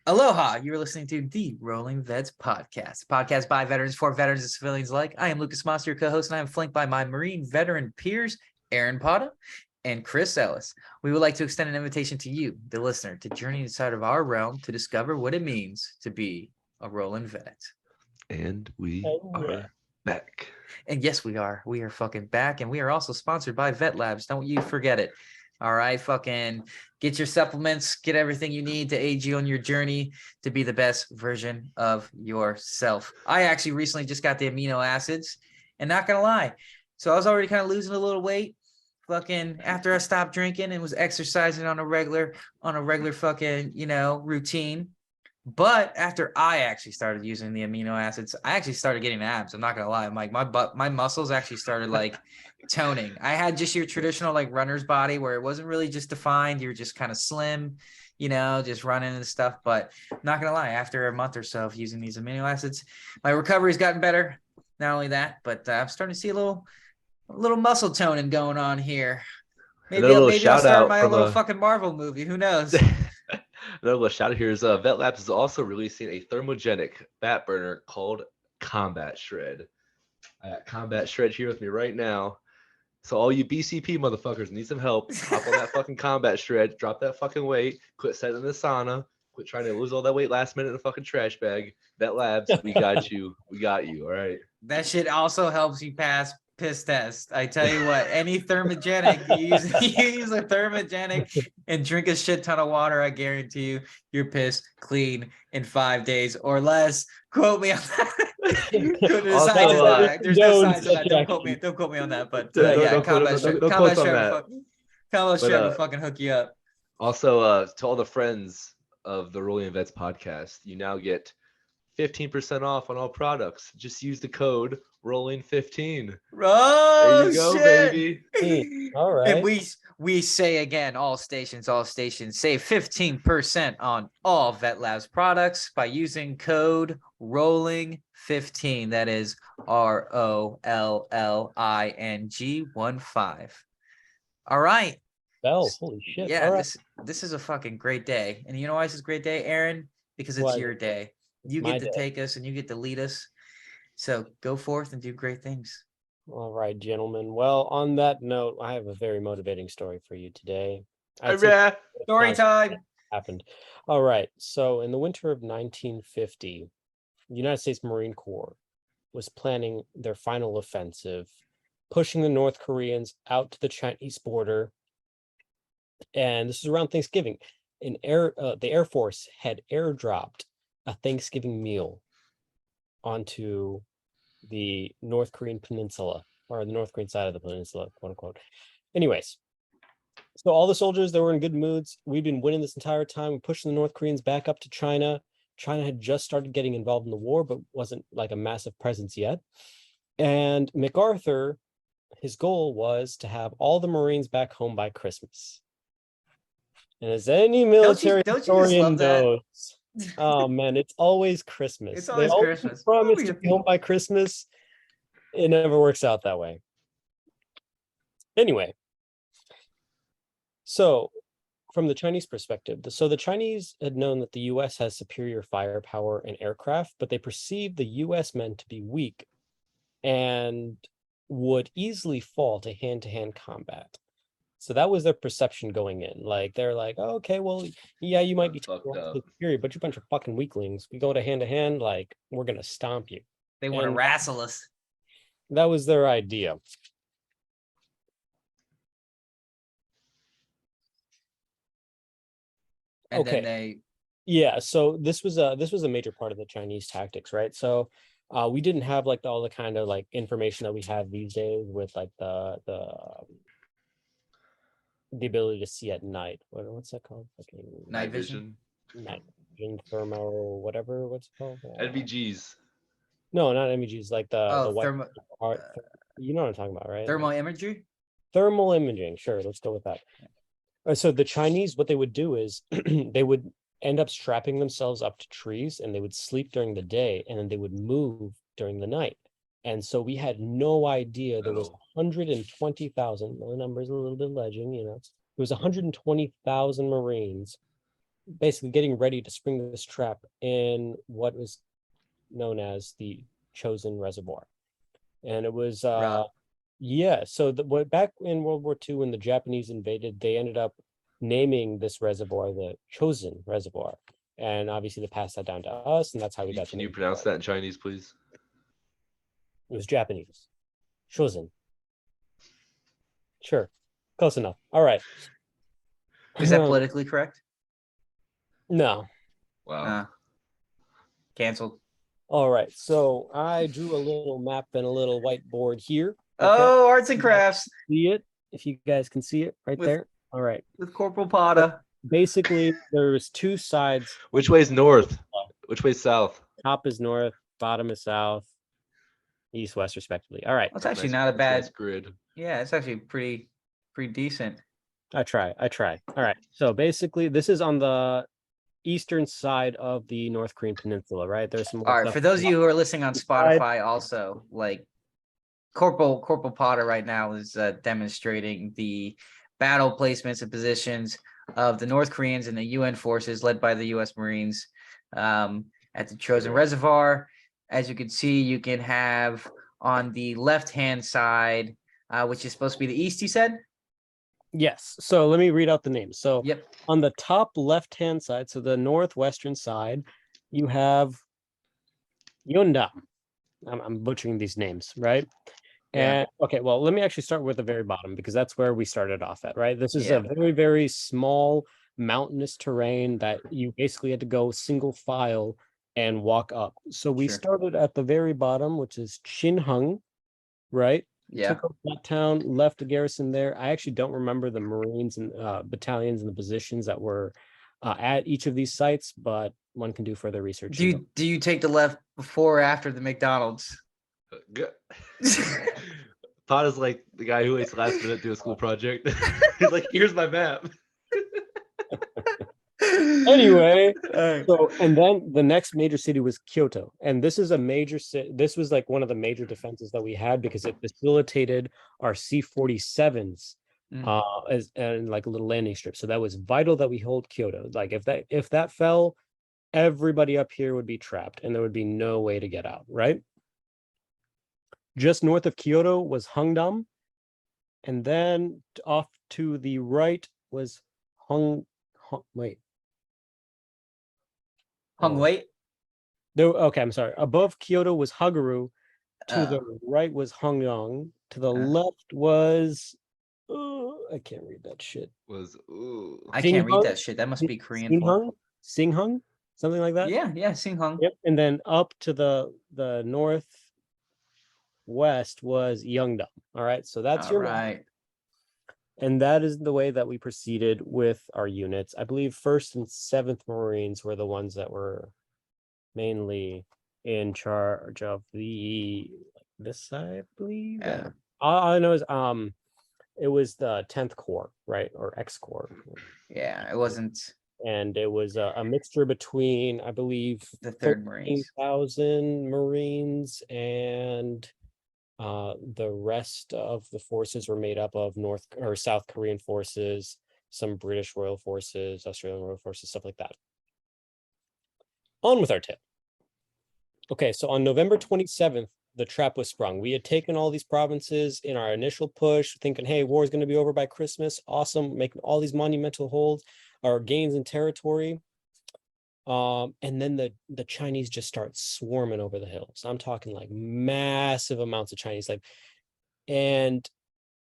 Aloha, you're listening to the Rolling Vets Podcast. Podcast by veterans for veterans and civilians alike. I am Lucas Moss, your co-host, and I am flanked by my Marine veteran peers, Aaron Potta and Chris Ellis. We would like to extend an invitation to you, the listener, to journey inside of our realm to discover what it means to be a Rolling Vet. And we are back. And yes, we are. We are fucking back, and we are also sponsored by Vet Labs. Don't you forget it. All right, fucking get your supplements, get everything you need to aid you on your journey to be the best version of yourself. I actually recently just got the amino acids, and not gonna lie, so I was already kind of losing a little weight. Fucking after I stopped drinking and was exercising on a regular fucking routine. But after I actually started using the amino acids, I actually started getting abs. I'm not gonna lie. I'm like my muscles actually started like toning. I had just your traditional like runner's body where it wasn't really just defined. You were just kind of slim, just running and stuff. But I'm not gonna lie, after a month or so of using these amino acids, my recovery's gotten better. Not only that, but I'm starting to see a little muscle toning going on here. Maybe I'll start my own little fucking Marvel movie. Who knows? Another little shout out here is Vet Labs is also releasing a thermogenic fat burner called Combat Shred. I got Combat Shred here with me right now. So all you BCP motherfuckers need some help. Hop on that fucking Combat Shred. Drop that fucking weight. Quit setting in the sauna. Quit trying to lose all that weight last minute in a fucking trash bag. Vet Labs, we got you. We got you. All right. That shit also helps you pass piss test. I tell you what, any thermogenic, you use a thermogenic and drink a shit ton of water, I guarantee you, your piss clean in 5 days or less. Quote me on that. There's no science of that. Don't quote me on that. But combat shred will fucking hook you up. Also, to all the friends of the Rolling Vets podcast, you now get 15% off on all products. Just use the code Rolling15. Oh, there you go, shit. Baby. All right. And we say again, all stations, save 15% on all Vet Labs products by using code Rolling15. That is ROLLING 15. All right. Bell, holy shit. Yeah, right. this is a fucking great day. And you know why this is a great day, Aaron? Because it's your day. You get to take us and you get to lead us. So go forth and do great things. All right, gentlemen. Well, on that note, I have a very motivating story for you today. Story time. Happened. All right. So in the winter of 1950, the United States Marine Corps was planning their final offensive, pushing the North Koreans out to the Chinese border. And this was around Thanksgiving. The Air Force had airdropped a Thanksgiving meal onto the North Korean peninsula, or the North Korean side of the peninsula, quote unquote. Anyways, so all the soldiers, they were in good moods. We've been winning this entire time. We pushing the North Koreans back up to China. China had just started getting involved in the war, but wasn't like a massive presence yet. And MacArthur, his goal was to have all the Marines back home by Christmas. And as any military historian knows, oh man, it's always Christmas. It's always Christmas. Promise to be home by Christmas. It never works out that way. Anyway, so from the Chinese perspective, the Chinese had known that the U.S. has superior firepower and aircraft, but they perceived the U.S. men to be weak and would easily fall to hand-to-hand combat. So that was their perception going in. Like, they're like, oh, okay, well, yeah, you might be superior, but you're a bunch of fucking weaklings. We go to hand, like, we're going to stomp you. They want to wrestle us. That was their idea. And then so this was a major part of the Chinese tactics, right? So we didn't have like all the kind of like information that we have these days with like the ability to see at night. What's that called? Night vision. Night vision, thermal, whatever. What's it called? NVGs. No, not NVGs. Like the white. You know what I'm talking about, right? Thermal imagery. Thermal imaging. Sure, let's go with that. So the Chinese, what they would do is they would end up strapping themselves up to trees, and they would sleep during the day, and then they would move during the night. And so we had no idea there was 120,000. The number is a little bit legend, There was 120,000 Marines basically getting ready to spring this trap in what was known as the Chosin Reservoir. And it was Rob. yeah, so back in World War II when the Japanese invaded, they ended up naming this reservoir the Chosin Reservoir. And obviously they passed that down to us, and that's how we got the Can you name. pronounce that in Chinese, please? It was Japanese. Chosin. Sure. Close enough. All right. Is that politically correct? No. Wow. Canceled. All right. So I drew a little map and a little whiteboard here. Okay. Oh, arts and crafts See it? If you guys can see it right With- there. All right. with Corporal Pada. Basically, there's two sides. Which way's north? Which way's south? Top is north, bottom is south, east, west, respectively. All right. Well, it's actually Nice- not a that's bad nice grid. Yeah, it's actually pretty decent. I try. All right. So basically, this is on the eastern side of the North Korean peninsula, right? There's some more All right, stuff. for those of you who are listening on Spotify, also like Corporal Potter right now is demonstrating the battle placements and positions of the North Koreans and the UN forces led by the U.S. Marines at the Chosin Reservoir. As you can see, you can have on the left-hand side, which is supposed to be the east, you said? Yes. So let me read out the names. So Yep. on the top left-hand side, so the northwestern side, you have Yonda. I'm butchering these names, right? Yeah. And okay, well, let me actually start with the very bottom because that's where we started off at, right? This is Yeah. a very, very small mountainous terrain that you basically had to go single file and walk up. So we Sure. started at the very bottom, which is Chinhung, right? Yeah. Took over that town, left a garrison there. I actually don't remember the Marines and battalions and the positions that were at each of these sites, but one can do further research. Do you take the left before or after the McDonald's? Todd is like the guy who waits last minute to do a school project. He's like, here's my map. Anyway, so and then the next major city was Kyoto, and this is a major city. This was like one of the major defenses that we had because it facilitated our C-47s as and like a little landing strip. So that was vital that we hold Kyoto. Like if that fell, everybody up here would be trapped, and there would be no way to get out. Right. Just north of Kyoto was Hungdam, and then off to the right was wait. Hungwait? No, okay, I'm sorry. Above Kyoto was Hagaru. To the right was Hongyang. To the left was I can't read that shit. I can't read that shit. That must be Korean. Singhung, something like that. Yeah, Singhung. Yep. And then up to the northwest was Yeongdam. All right, so that's your map. Right. And that is the way that we proceeded with our units. I believe 1st and 7th Marines were the ones that were mainly in charge of this side, I believe. Yeah. All I know is it was the 10th Corps, right? Or X Corps. Yeah, it wasn't And it was a mixture between, I believe, the 3rd Marines. 13,000 Marines and the rest of the forces were made up of North or South Korean forces, some British Royal Forces, Australian Royal Forces, stuff like that. On with our tale. Okay, so on November 27th, the trap was sprung. We had taken all these provinces in our initial push, thinking, hey, war is going to be over by Christmas. Awesome, making all these monumental holds, our gains in territory. And then the Chinese just start swarming over the hills. I'm talking like massive amounts of Chinese, and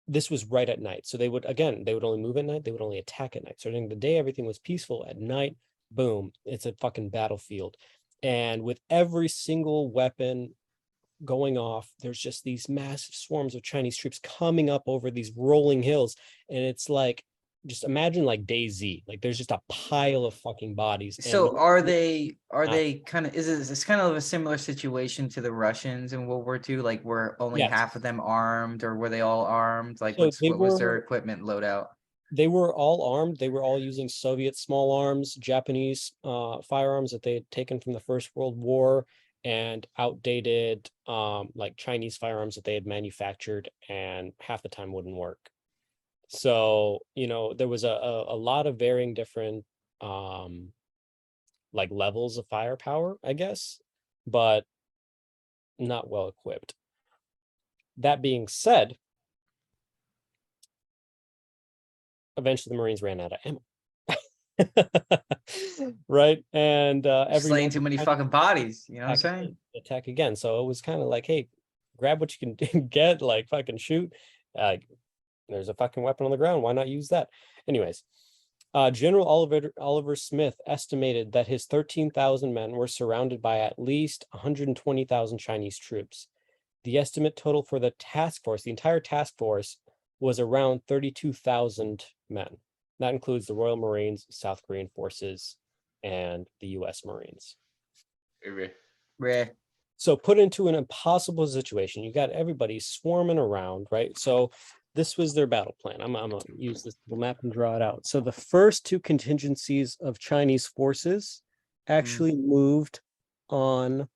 this was right at night. So they would only move at night. They would only attack at night. So during the day, everything was peaceful. At night, boom, it's a fucking battlefield. And with every single weapon going off, there's just these massive swarms of Chinese troops coming up over these rolling hills. And it's like, just imagine like DayZ, like there's just a pile of fucking bodies. So are they kind of is this kind of a similar situation to the Russians in World War II? Like were only half of them armed, or were they all armed? Like So what was their equipment loadout? They were all armed. They were all using Soviet small arms, Japanese firearms that they had taken from the First World War, and outdated like Chinese firearms that they had manufactured and half the time wouldn't work. So, there was a lot of varying different like levels of firepower, I guess, but not well equipped. That being said, eventually the Marines ran out of ammo. Right, and Slaying too many fucking bodies. You know what I'm saying? attack again. So it was kind of like, hey, grab what you can get, like fucking shoot. There's a fucking weapon on the ground. Why not use that? Anyways, General Oliver Smith estimated that his 13,000 men were surrounded by at least 120,000 Chinese troops. The estimate total for the task force, the entire task force, was around 32,000 men. That includes the Royal Marines, South Korean forces, and the U.S. Marines. Rare. So put into an impossible situation, you got everybody swarming around, right? So this was their battle plan. I'm gonna use this little map and draw it out. So the first two contingencies of Chinese forces actually moved on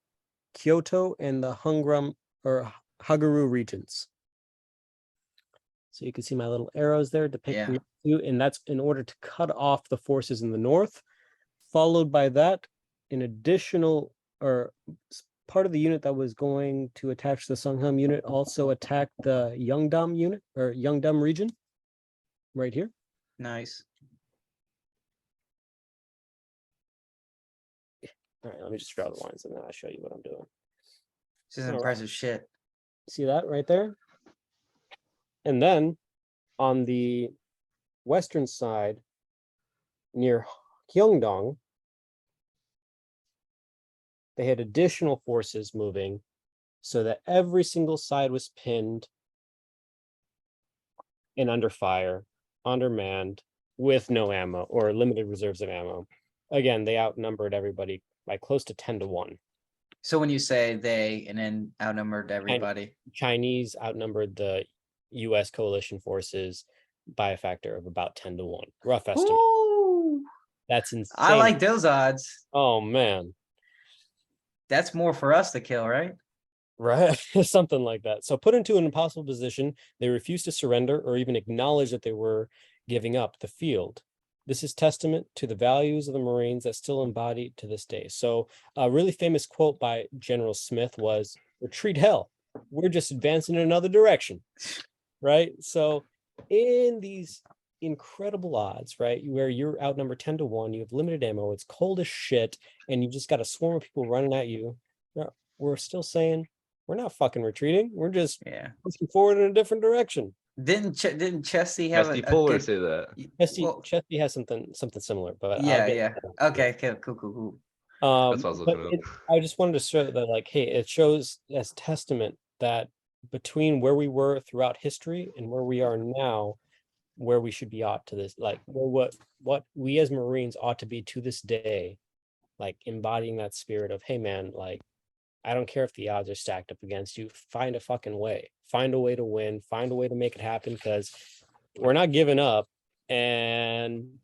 Kyoto and the Hungram or Hagaru regions. So you can see my little arrows there depicting two, and that's in order to cut off the forces in the north. Followed by that, an additional or part of the unit that was going to attach the Songham unit also attacked the Yeongdam unit or Yeongdam region right here. Nice. All right, let me just draw the lines and then I'll show you what I'm doing. This is impressive shit. See that right there? And then on the western side near Gyeongdong, they had additional forces moving so that every single side was pinned and under fire, undermanned, with no ammo or limited reserves of ammo. Again, they outnumbered everybody by close to 10 to 1. So when you say they and then outnumbered everybody, Chinese outnumbered the U.S. coalition forces by a factor of about 10 to 1. Rough estimate. Ooh, That's insane. I like those odds. Oh, man. That's more for us to kill, right? Right. Something like that. So put into an impossible position, they refused to surrender or even acknowledge that they were giving up the field. This is testament to the values of the Marines that still embodied to this day. So a really famous quote by General Smith was, "Retreat hell. We're just advancing in another direction." Right. So in these incredible odds, right, where you're outnumbered 10 to 1, you have limited ammo, it's cold as shit, and you just got a swarm of people running at you, we're still saying we're not fucking retreating. We're just pushing forward in a different direction. Didn't Chesty have Chesty a Puller good... say that? Chesty has something similar, but Okay, cool. That's what I was looking up. I just wanted to show that, like, hey, it shows as testament that between where we were throughout history and where we are now, where we should be ought to this, like what we as Marines ought to be to this day, like embodying that spirit of, hey man, like, I don't care if the odds are stacked up against you, find a fucking way, find a way to win, find a way to make it happen, because we're not giving up, and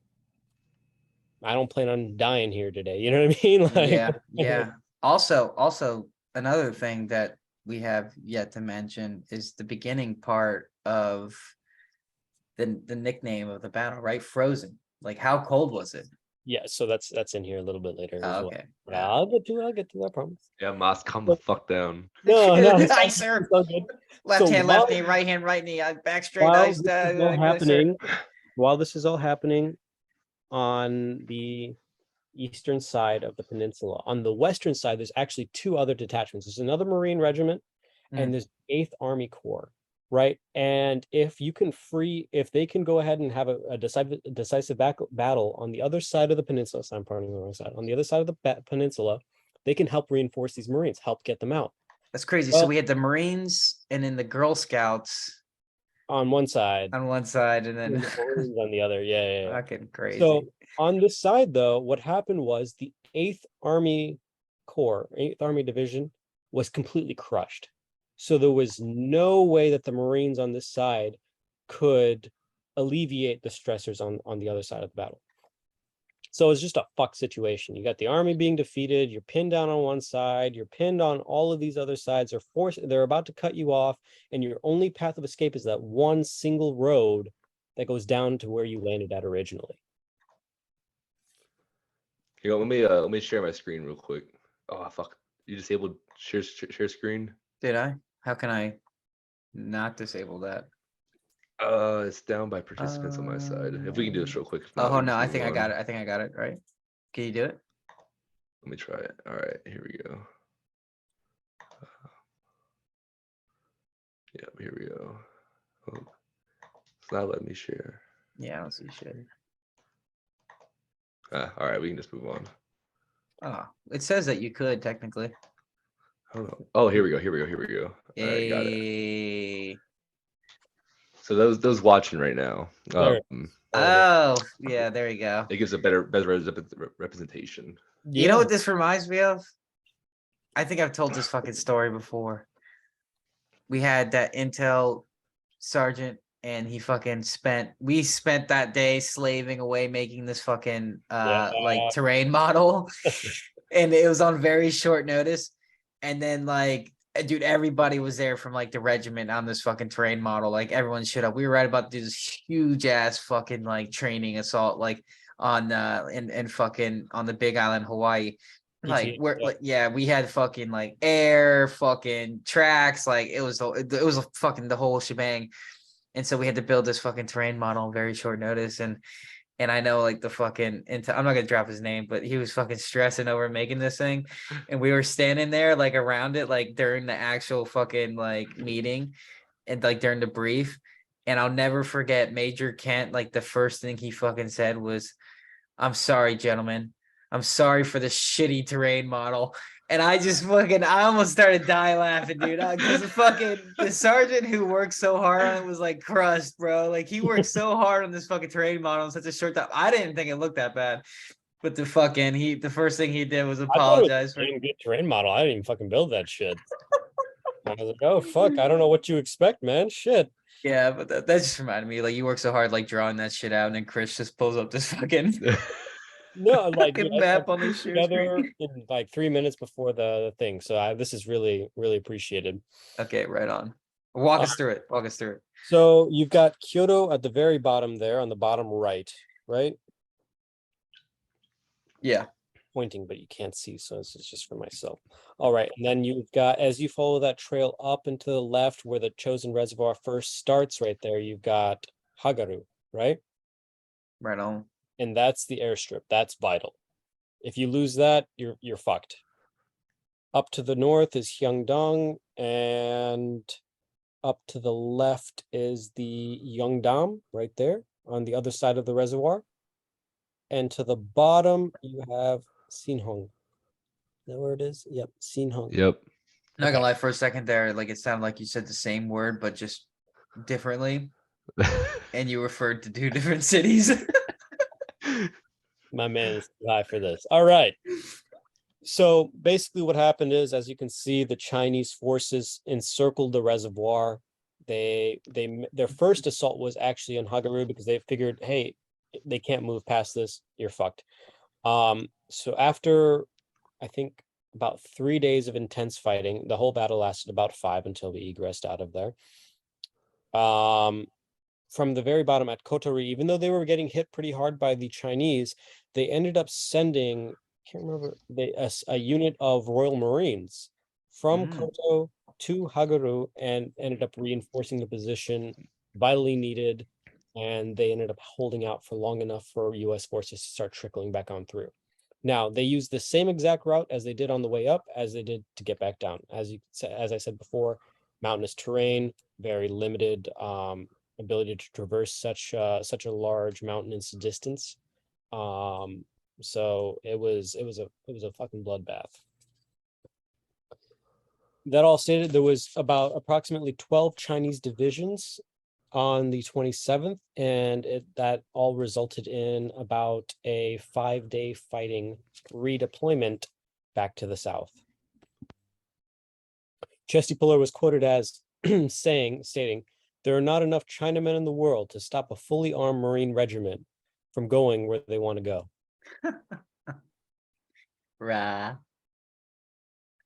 I don't plan on dying here today. You know what I mean? Like, yeah. Also, another thing that we have yet to mention is the beginning part of the nickname of the battle, right? Frozen. Like, how cold was it? Yeah, so that's in here a little bit later. Oh, okay. Well. Yeah. I'll get to that, I promise. Yeah, Moss, calm the fuck down. No, Nice, sir. Good. Left hand, left knee, right hand, right knee. Back straight. While this is all happening on the eastern side of the peninsula, on the western side, there's actually two other detachments. There's another Marine regiment, and there's 8th Army Corps. Right. And if they can go ahead and have a decisive battle on the other side of the peninsula, so I'm parting the wrong side, on the other side of the peninsula, they can help reinforce these Marines, help get them out. That's crazy. So we had the Marines and then the Girl Scouts on one side, and then the Marines on the other. Yeah. Fucking crazy. So on this side, though, what happened was the 8th Army Corps, 8th Army Division, was completely crushed. So there was no way that the Marines on this side could alleviate the stressors on the other side of the battle. So it's just a fuck situation. You got the army being defeated, you're pinned down on one side, you're pinned on all of these other sides, they're about to cut you off, and your only path of escape is that one single road that goes down to where you landed at originally. Here, let me share my screen real quick. Oh fuck! You disabled share screen. Did I? How can I not disable that? It's down by participants on my side. If we can do this real quick, if not, Oh we can no, just I move think I got on. it. I think I got it. Right? Can you do it? Let me try it. All right, here we go. Yep, here we go. Oh, it's not letting me share. Yeah, I don't see shit. All right, we can just move on. Oh, it says that you could technically. Hold on. Oh, here we go. Here we go. Here we go. All right, got it. Yay. So those watching right now, There. Oh, yeah, there you go. it gives a better representation. You know what this reminds me of? I think I've told this fucking story before. We had that Intel sergeant and we spent that day slaving away making this fucking like terrain model. And it was on very short notice. And then like dude, everybody was there from like the regiment on this fucking terrain model. Like everyone showed up. We were right about to do this huge ass fucking like training assault like on in fucking on the Big Island, Hawaii. Like we're like yeah, we had fucking like air, fucking tracks, like it was a fucking the whole shebang. And so we had to build this fucking terrain model on very short notice. And I know like the fucking I'm not gonna drop his name, but he was fucking stressing over making this thing. And we were standing there like around it, like during the actual fucking like meeting and like during the brief. And I'll never forget Major Kent, like the first thing he fucking said was, "I'm sorry, gentlemen. I'm sorry for the shitty terrain model." And I almost started dying laughing, dude. Because the sergeant who worked so hard on it was like crushed, bro. Like he worked so hard on this fucking terrain model in such a short time. I didn't think it looked that bad. But the first thing he did was apologize for a good terrain model. I didn't even fucking build that shit. I was like, oh fuck, I don't know what you expect, man. Shit. Yeah, but that just reminded me, like you work so hard like drawing that shit out, and then Chris just pulls up this fucking No, like map on the share together screen. in like 3 minutes before the thing. So this is really, really appreciated. Okay, right on. Walk us through it. Walk us through it. So you've got Kyoto at the very bottom there on the bottom right, right? Yeah. Pointing, but you can't see, so this is just for myself. All right, and then you've got, as you follow that trail up and to the left where the Chosin Reservoir first starts, right there, you've got Hagaru, right? Right on. And that's the airstrip. That's vital. If you lose that, you're fucked. Up to the north is Hyangdong, and up to the left is the Yeongdam, right there on the other side of the reservoir. And to the bottom, you have Sinhong. Is that where it is? Yep, Sinhong. Yep. Not gonna lie, for a second there, like it sounded like you said the same word, but just differently. And you referred to two different cities. My man is too high for this. All right. So basically what happened is, as you can see, the Chinese forces encircled the reservoir. Their first assault was actually on Hagaru because they figured, hey, they can't move past this, you're fucked. So after, I think, about 3 days of intense fighting, the whole battle lasted about 5 until we egressed out of there. From the very bottom at Kotori, even though they were getting hit pretty hard by the Chinese, they ended up sending, I can't remember, a unit of Royal Marines from Koto to Hagaru and ended up reinforcing the position, vitally needed, and they ended up holding out for long enough for US forces to start trickling back on through. Now, they used the same exact route as they did on the way up as they did to get back down. As I said before, mountainous terrain, very limited ability to traverse such a large mountainous distance. So it was a fucking bloodbath. That all stated, there was about approximately 12 Chinese divisions on the 27th, and that all resulted in about a 5-day fighting redeployment back to the south. Chesty Puller was quoted as stating, "There are not enough Chinamen in the world to stop a fully armed Marine regiment from going where they want to go." Rah.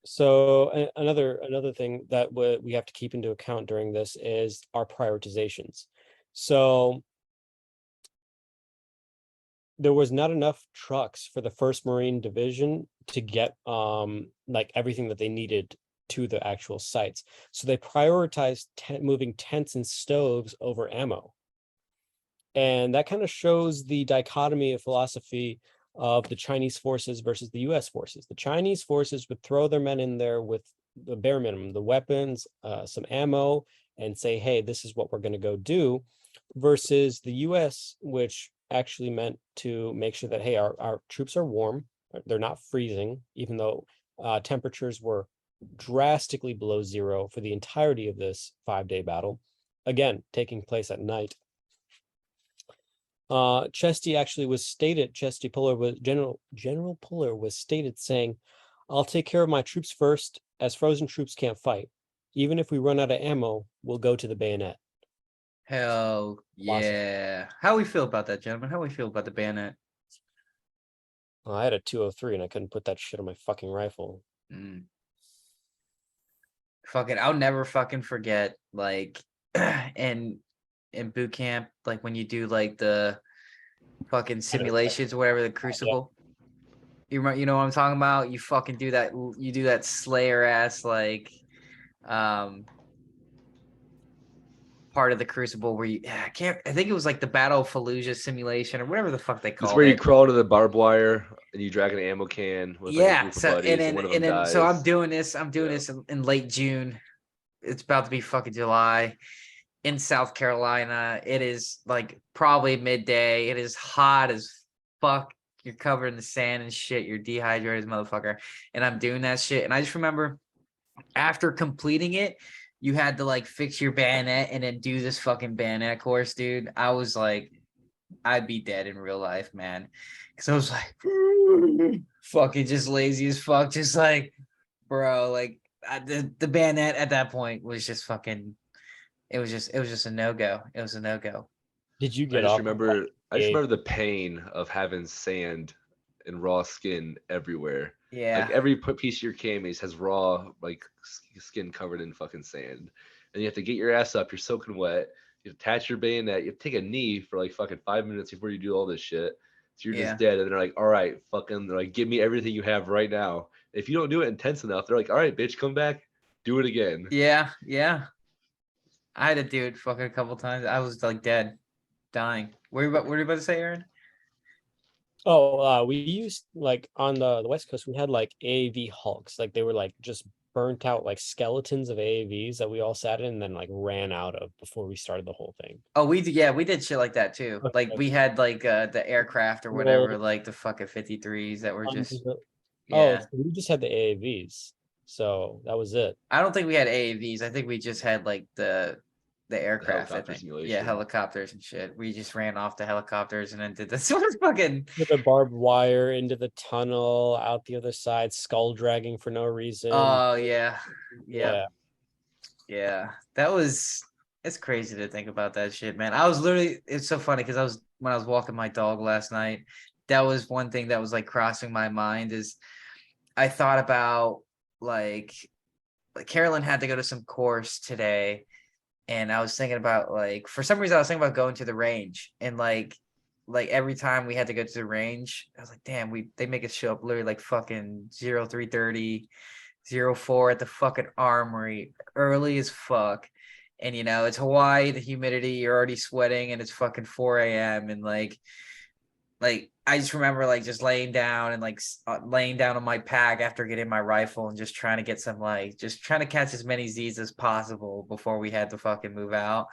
So another thing that we have to keep into account during this is our prioritizations. So there was not enough trucks for the 1st Marine Division to get like everything that they needed to the actual sites. So they prioritized moving tents and stoves over ammo. And that kind of shows the dichotomy of philosophy of the Chinese forces versus the US forces. The Chinese forces would throw their men in there with the bare minimum, the weapons, some ammo, and say, hey, this is what we're going to go do, versus the US, which actually meant to make sure that, hey, our troops are warm, they're not freezing, even though temperatures were drastically below zero for the entirety of this 5-day battle, again, taking place at night. Chesty actually was stated, General Puller was stated saying, I'll take care of my troops first, as frozen troops can't fight. Even if we run out of ammo, we'll go to the bayonet. Hell yeah. How we feel about that, gentlemen? How we feel about the bayonet? Well, I had a 203 and I couldn't put that shit on my fucking rifle. Fucking, I'll never fucking forget, like, in boot camp, like when you do like the fucking simulations or whatever, the Crucible. You remember, you know what I'm talking about? You fucking do that. You do that Slayer ass like, part of the Crucible where you I think it was like the Battle of Fallujah simulation or whatever the fuck they It's called where you it. crawl to the barbed wire and you drag an ammo can with like a Yeah. group of So buddies, and one of them then dies. so I'm doing this. Yeah. This in late June. It's about to be fucking July in South Carolina. It is like probably midday. It is hot as fuck. You're covered in the sand and shit. You're dehydrated as motherfucker. And I'm doing that shit. And I just remember after completing it, you had to like fix your bayonet and then do this fucking bayonet course, dude. I was like, I'd be dead in real life, man. Cause I was like, fucking just lazy as fuck. Just like, bro, like the bayonet at that point was just fucking, it was just a no-go. It was a no-go. Did you I get just off? remember I just remember the pain of having sand and raw skin everywhere. Yeah. Like every piece of your camis has raw like skin covered in fucking sand. And you have to get your ass up, you're soaking wet, you attach your bayonet, you have to take a knee for like fucking 5 minutes before you do all this shit. So you're Yeah. just dead. And they're like, all right, fucking, they're like, give me everything you have right now. If you don't do it intense enough, they're like, all right, bitch, come back, do it again. Yeah. Yeah. I had to do it fucking a couple times. I was like dead, dying. What are you about to say, Aaron? Oh, we used like on the West Coast, we had like AAV hulks. Like they were like just burnt out like skeletons of AAVs that we all sat in and then like ran out of before we started the whole thing. Oh, we did shit like that too. Like we had like the aircraft or whatever, like the fucking 53s that were just Oh, yeah. so we just had the AAVs. So that was it. I don't think we had AAVs. I think we just had like the aircraft. I helicopter think. Yeah, simulation. helicopters and shit. We just ran off the helicopters and then did this sort of fucking With the barbed wire into the tunnel, out the other side, skull dragging for no reason. Oh yeah. Yeah. Yeah. That was it's crazy to think about that shit, man. I was literally it's so funny because when I was walking my dog last night, that was one thing that was like crossing my mind is I thought about like Carolyn had to go to some course today. And I was thinking about like for some reason I was thinking about going to the range and like every time we had to go to the range, I was like, damn, they make us show up literally like fucking 0330, 04 at the fucking armory early as fuck. And you know, it's Hawaii, the humidity, you're already sweating and it's fucking 4 a.m. and like I just remember like just laying down and like laying down on my pack after getting my rifle and just trying to get some like just trying to catch as many Z's as possible before we had to fucking move out.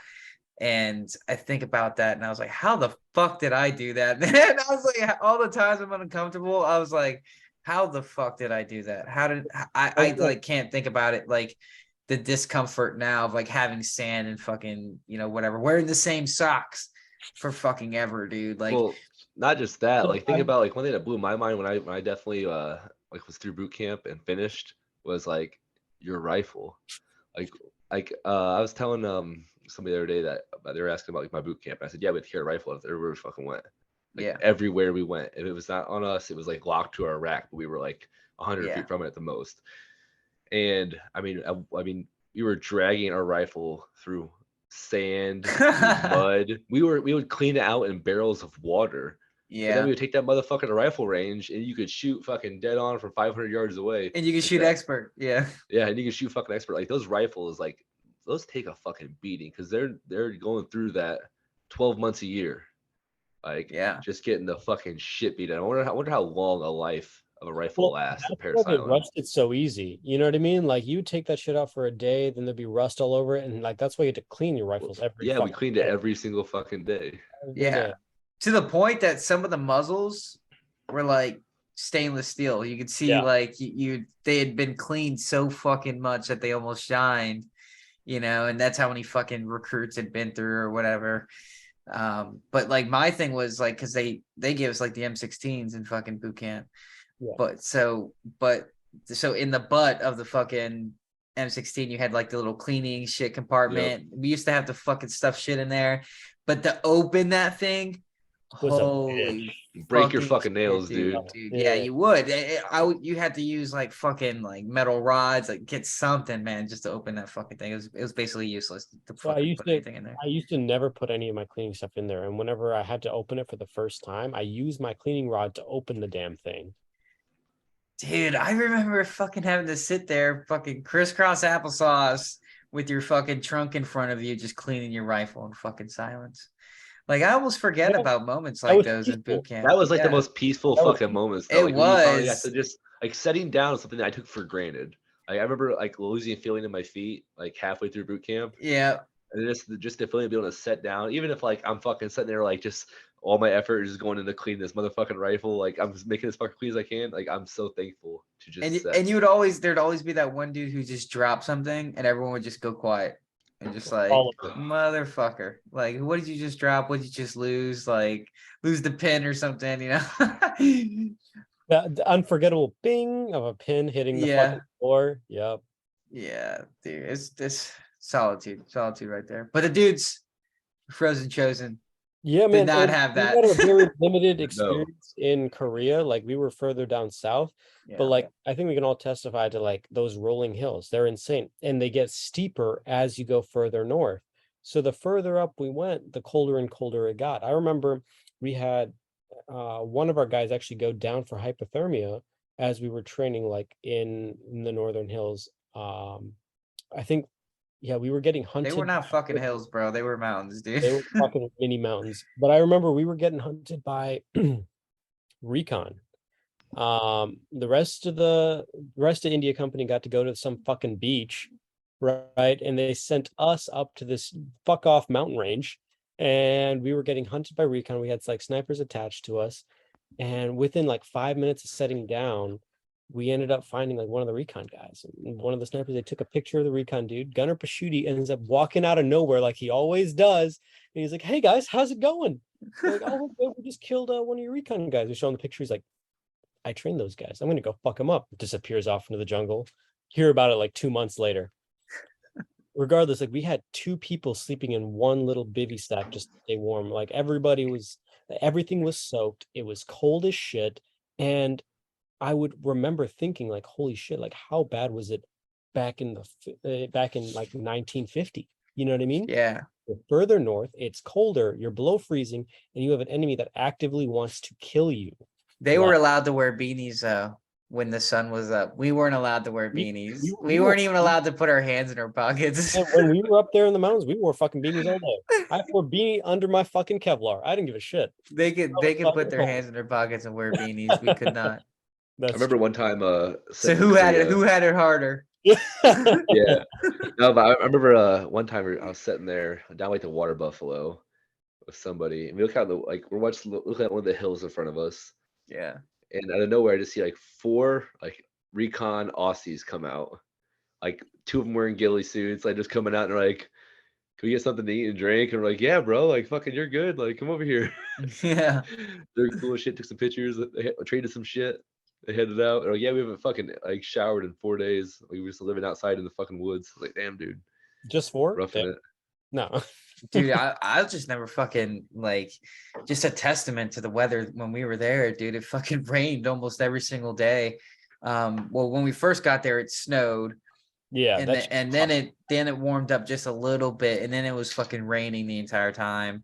And I think about that and I was like, how the fuck did I do that, man? I was like, all the times I'm uncomfortable, I was like, how the fuck did I do that? How did I like can't think about it like the discomfort now of like having sand and fucking, you know, whatever, wearing the same socks for fucking ever, dude. Like, well, not just that. Like think about like one thing that blew my mind when I definitely like was through boot camp and finished was like your rifle. Like I was telling somebody the other day that they were asking about like my boot camp. I said, yeah, we had to carry a rifle everywhere we fucking went. Like yeah, everywhere we went. If it was not on us, it was like locked to our rack, but we were like 100 yeah. feet from it at the most. And I mean, we were dragging our rifle through sand, through mud. We would clean it out in barrels of water. But then Yeah. we would take that motherfucker to rifle range, and you could shoot fucking dead on from 500 yards away. And you can Like shoot that. expert. Yeah. Yeah, and you can shoot fucking expert. Like those rifles, like those take a fucking beating because they're going through that 12 months a year, like Yeah. just getting the fucking shit beat. I wonder how long a life of a rifle Well, lasts at that's why Paris they Island. rusted so easy. You know what I mean? Like you take that shit out for a day, then there'd be rust all over it, and like that's why you have to clean your rifles every Yeah, we fucking cleaned it day. every single fucking day. Every Yeah. day. To the point that some of the muzzles were like stainless steel. You could see Yeah. like they had been cleaned so fucking much that they almost shined, and that's how many fucking recruits had been through or whatever. But like my thing was like, cause they give us like the M16s in fucking boot camp. Yeah. But so in the butt of the fucking M16, you had like the little cleaning shit compartment. Yep. We used to have to fucking stuff shit in there, but to open that thing, Was a holy Break your fucking nails, shit, dude. dude. Yeah, Yeah. you would. You had to use like fucking like metal rods, like get something, man, just to open that fucking thing. It was basically useless to So fucking put anything in there. I used to never put any of my cleaning stuff in there, and whenever I had to open it for the first time, I used my cleaning rod to open the damn thing. Dude, I remember fucking having to sit there, fucking crisscross applesauce with your fucking trunk in front of you, just cleaning your rifle in fucking silence. Like I almost forget Yeah, about moments that like was those in peaceful. boot camp. That was like the Yeah, most peaceful That was fucking moments though. it Like when you finally got was. to just like setting down is something that I took for granted. Like I remember like losing a feeling in my feet like halfway through boot camp. Yeah. And just the feeling of being able to set down, even if like I'm fucking sitting there like just all my effort is going into clean this motherfucking rifle, like I'm just making as fucking clean as I can. Like I'm so thankful to just set. And there'd always be that one dude who just dropped something and everyone would just go quiet and just like, All of it. motherfucker, like what did you just drop? What did you just lose? Like lose the pin or something, The unforgettable bing of a pin hitting the Yeah. fucking floor. Yep. Yeah, dude, it's this solitude right there. But the dudes, Frozen Chosen, Yeah, did man. not And have we that. had a very limited No. experience in Korea. Like we were further down south, but Yeah. like I think we can all testify to like those rolling hills. They're insane, and they get steeper as you go further north. So the further up we went, the colder and colder it got. I remember we had one of our guys actually go down for hypothermia as we were training like in the northern hills. I think yeah, we were getting They hunted. were not fucking hills, bro. They were mountains, dude. They were fucking mini mountains. But I remember we were getting hunted by recon. The rest of India Company got to go to some fucking beach, right? And they sent us up to this fuck off mountain range, and we were getting hunted by recon. We had like snipers attached to us, and within like 5 minutes of setting down, we ended up finding like one of the recon guys. And one of the snipers, they took a picture of the recon dude. Gunner Pashuti ends up walking out of nowhere like he always does. And he's like, "Hey guys, how's it going?" They're like, "Oh, we just killed one of your recon guys." We show him the picture. He's like, "I trained those guys. I'm gonna go fuck them up." Disappears off into the jungle. Hear about it like 2 months later. Regardless, like we had two people sleeping in one little bivy stack just to stay warm. Like everything was soaked. It was cold as shit. And I would remember thinking like, holy shit, like how bad was it back in like 1950? You know what I mean? Yeah. You're further north, it's colder, you're below freezing, and you have an enemy that actively wants to kill you. They were allowed to wear beanies when the sun was up. We weren't allowed to wear beanies. We weren't even allowed to put our hands in our pockets. And when we were up there in the mountains, we wore fucking beanies all day. I wore beanie under my fucking Kevlar. I didn't give a shit. They could put their hands in their pockets and wear beanies. We could not. I remember one time So who had it harder? Yeah. No, but I remember one time I was sitting there down like the Water Buffalo with somebody, and we look out we're looking at one of the hills in front of us, Yeah. and out of nowhere I just see like 4 like recon Aussies come out, like 2 of them wearing ghillie suits, like just coming out and they're like, "Can we get something to eat and drink?" And we're like, "Yeah, bro, like fucking you're good, like come over here." Yeah. They're cool as shit. Took some pictures. They traded some shit. They headed out. They're like, "Yeah, we haven't fucking like showered in 4 days. We were just living outside in the fucking woods." I was like, "Damn, dude, Just 4? roughing it." No. Dude, I'll just never fucking like just a testament to the weather when we were there, dude. It fucking rained almost every single day. Well, when we first got there, it snowed. Yeah, and then it warmed up just a little bit, and then it was fucking raining the entire time.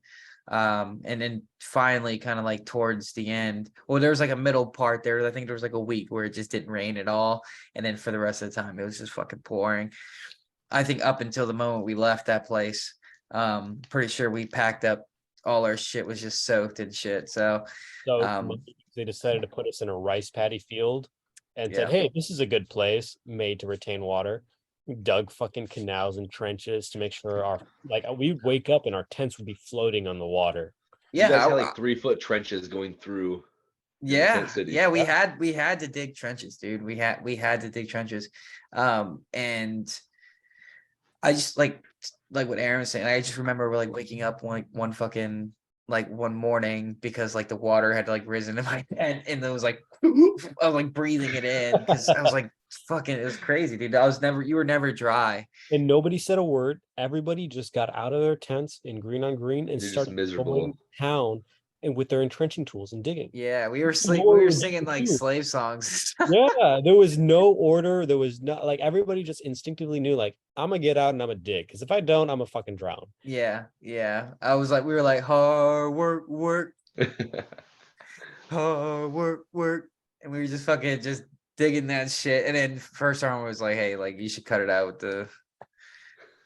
And then finally kind of like towards the end, well, there was like a middle part there. I think there was like a week where it just didn't rain at all. And then for the rest of the time, it was just fucking pouring. I think up until the moment we left that place, pretty sure we packed up all our shit was just soaked and shit. So So um they decided to put us in a rice paddy field and said, yeah. "Hey, this is a good place made to retain water." We dug fucking canals and trenches to make sure we'd wake up and our tents would be floating on the water. You guys Yeah, had like 3-foot trenches going through in the tent yeah, city. yeah. We had to dig trenches, dude. We had to dig trenches. And I just like what Aaron was saying. I just remember like waking up one morning because like the water had like risen in my head and it was like I was like breathing it in because I was like fucking it was crazy, dude. You were never dry. And nobody said a word. Everybody just got out of their tents in green on green and You're just started going miserable. town and with their entrenching tools and digging. Yeah, we were You know sleep what we we were were doing singing like too? slave songs. Yeah, there was no order. There was not like everybody just instinctively knew like I'm gonna get out and I'm gonna dig because if I don't, I'm gonna fucking drown. Yeah, yeah. We were like hard work, work, and we were just fucking just digging that shit. And then first arm was like, "Hey, like you should cut it out with the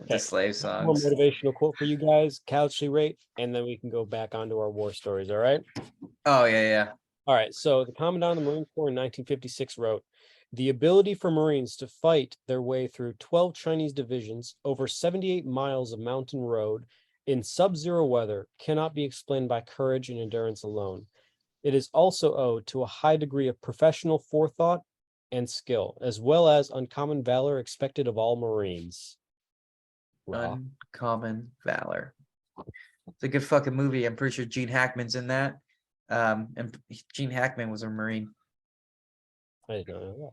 Okay, slave one songs." motivational quote for you guys, casualty rate, and then we can go back onto our war stories. All right. Oh yeah, All right. So the Commandant of the Marine Corps in 1956 wrote, "The ability for Marines to fight their way through 12 Chinese divisions over 78 miles of mountain road in sub-zero weather cannot be explained by courage and endurance alone. It is also owed to a high degree of professional forethought and skill, as well as uncommon valor expected of all Marines." yeah. Raw. Uncommon Valor. It's a good fucking movie. I'm pretty sure Gene Hackman's in that. And Gene Hackman was a Marine. I didn't know that.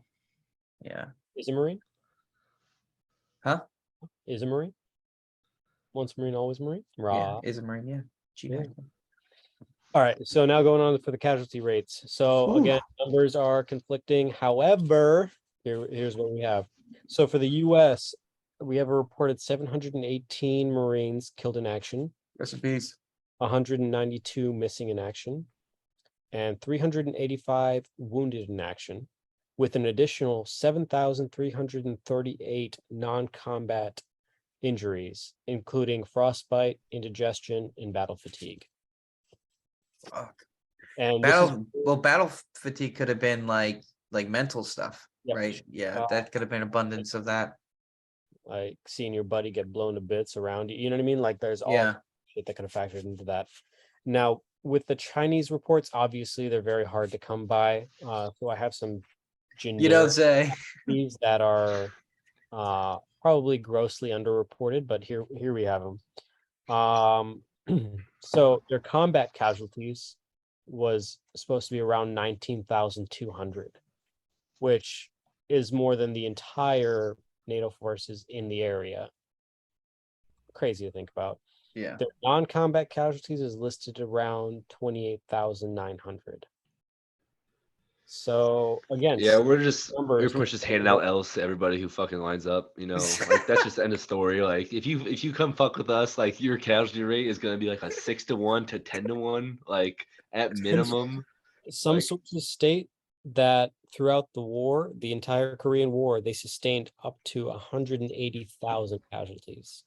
Yeah. Is a Marine? Huh? Is a Marine? Once Marine, always Marine? Yeah, Raw. is a Marine. Yeah. Gene Yeah. Hackman. All right. So now going on for the casualty rates. So Ooh. again, numbers are conflicting. However, here's what we have. So for the US, we have a reported 718 Marines killed in action, Rest in peace. 192 missing in action, and 385 wounded in action, with an additional 7,338 non-combat injuries, including frostbite, indigestion, and battle fatigue. Fuck. And this is Battle fatigue could have been like mental stuff, Yep. right? Yeah, Uh, that could have been abundance of that. like seeing your buddy get blown to bits around you. You know what I mean? Like there's all Yeah. shit that could have factored into that. Now, with the Chinese reports, obviously they're very hard to come by. So I have some You don't generic say. these that are probably grossly underreported, but here we have them. So their combat casualties was supposed to be around 19,200, which is more than the entire NATO forces in the area. Crazy to think about. Yeah. Their non-combat casualties is listed around 28,900. So again, Yeah, we're numbers, pretty much just handing out L's to everybody who fucking lines up. You know, like that's just the end of story. Like if you come fuck with us, like your casualty rate is gonna be like a 6-to-1 to 10-to-1, like at minimum. some like- sources state that throughout the war, the entire Korean War, they sustained up to 180,000 casualties.